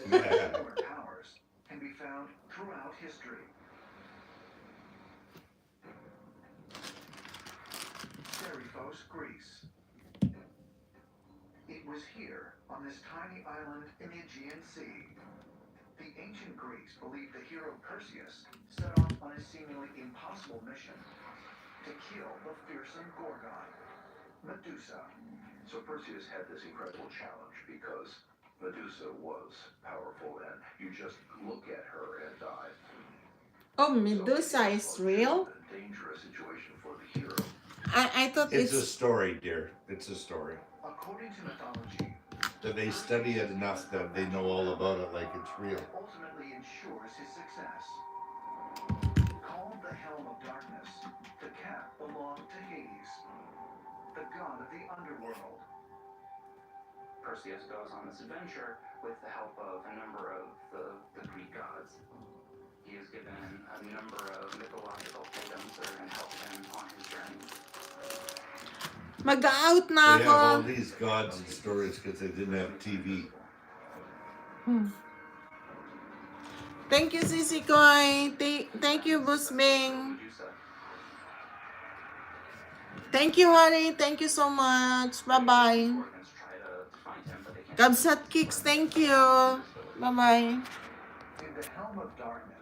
Powers can be found throughout history. Serifos, Greece. It was here, on this tiny island in the Aegean Sea. The ancient Greeks believed the hero Perseus set off on a seemingly impossible mission to kill the fearsome Gorgon, Medusa. So Perseus had this incredible challenge because Medusa was powerful and you just look at her and die. Oh, Medusa is real? A dangerous situation for the hero. I thought It's a story, dear. It's a story. According to mythology, That they study it enough that they know all about it like it's real. ultimately ensures his success. Called the Helm of Darkness, the cap belonged to Hades, the god of the underworld. Perseus goes on this adventure with the help of a number of the Greek gods. He is given a number of mythological kingdoms that are going to help him on his journey. Mag-out na They have all ako. these gods and stories because they didn't have TV. Thank you, Sisi Koy. Thank you, Busbing. Thank you, honey. Thank you so much. Bye-bye. Kabsat Kicks, thank you. Bye-bye. In the Helm of Darkness,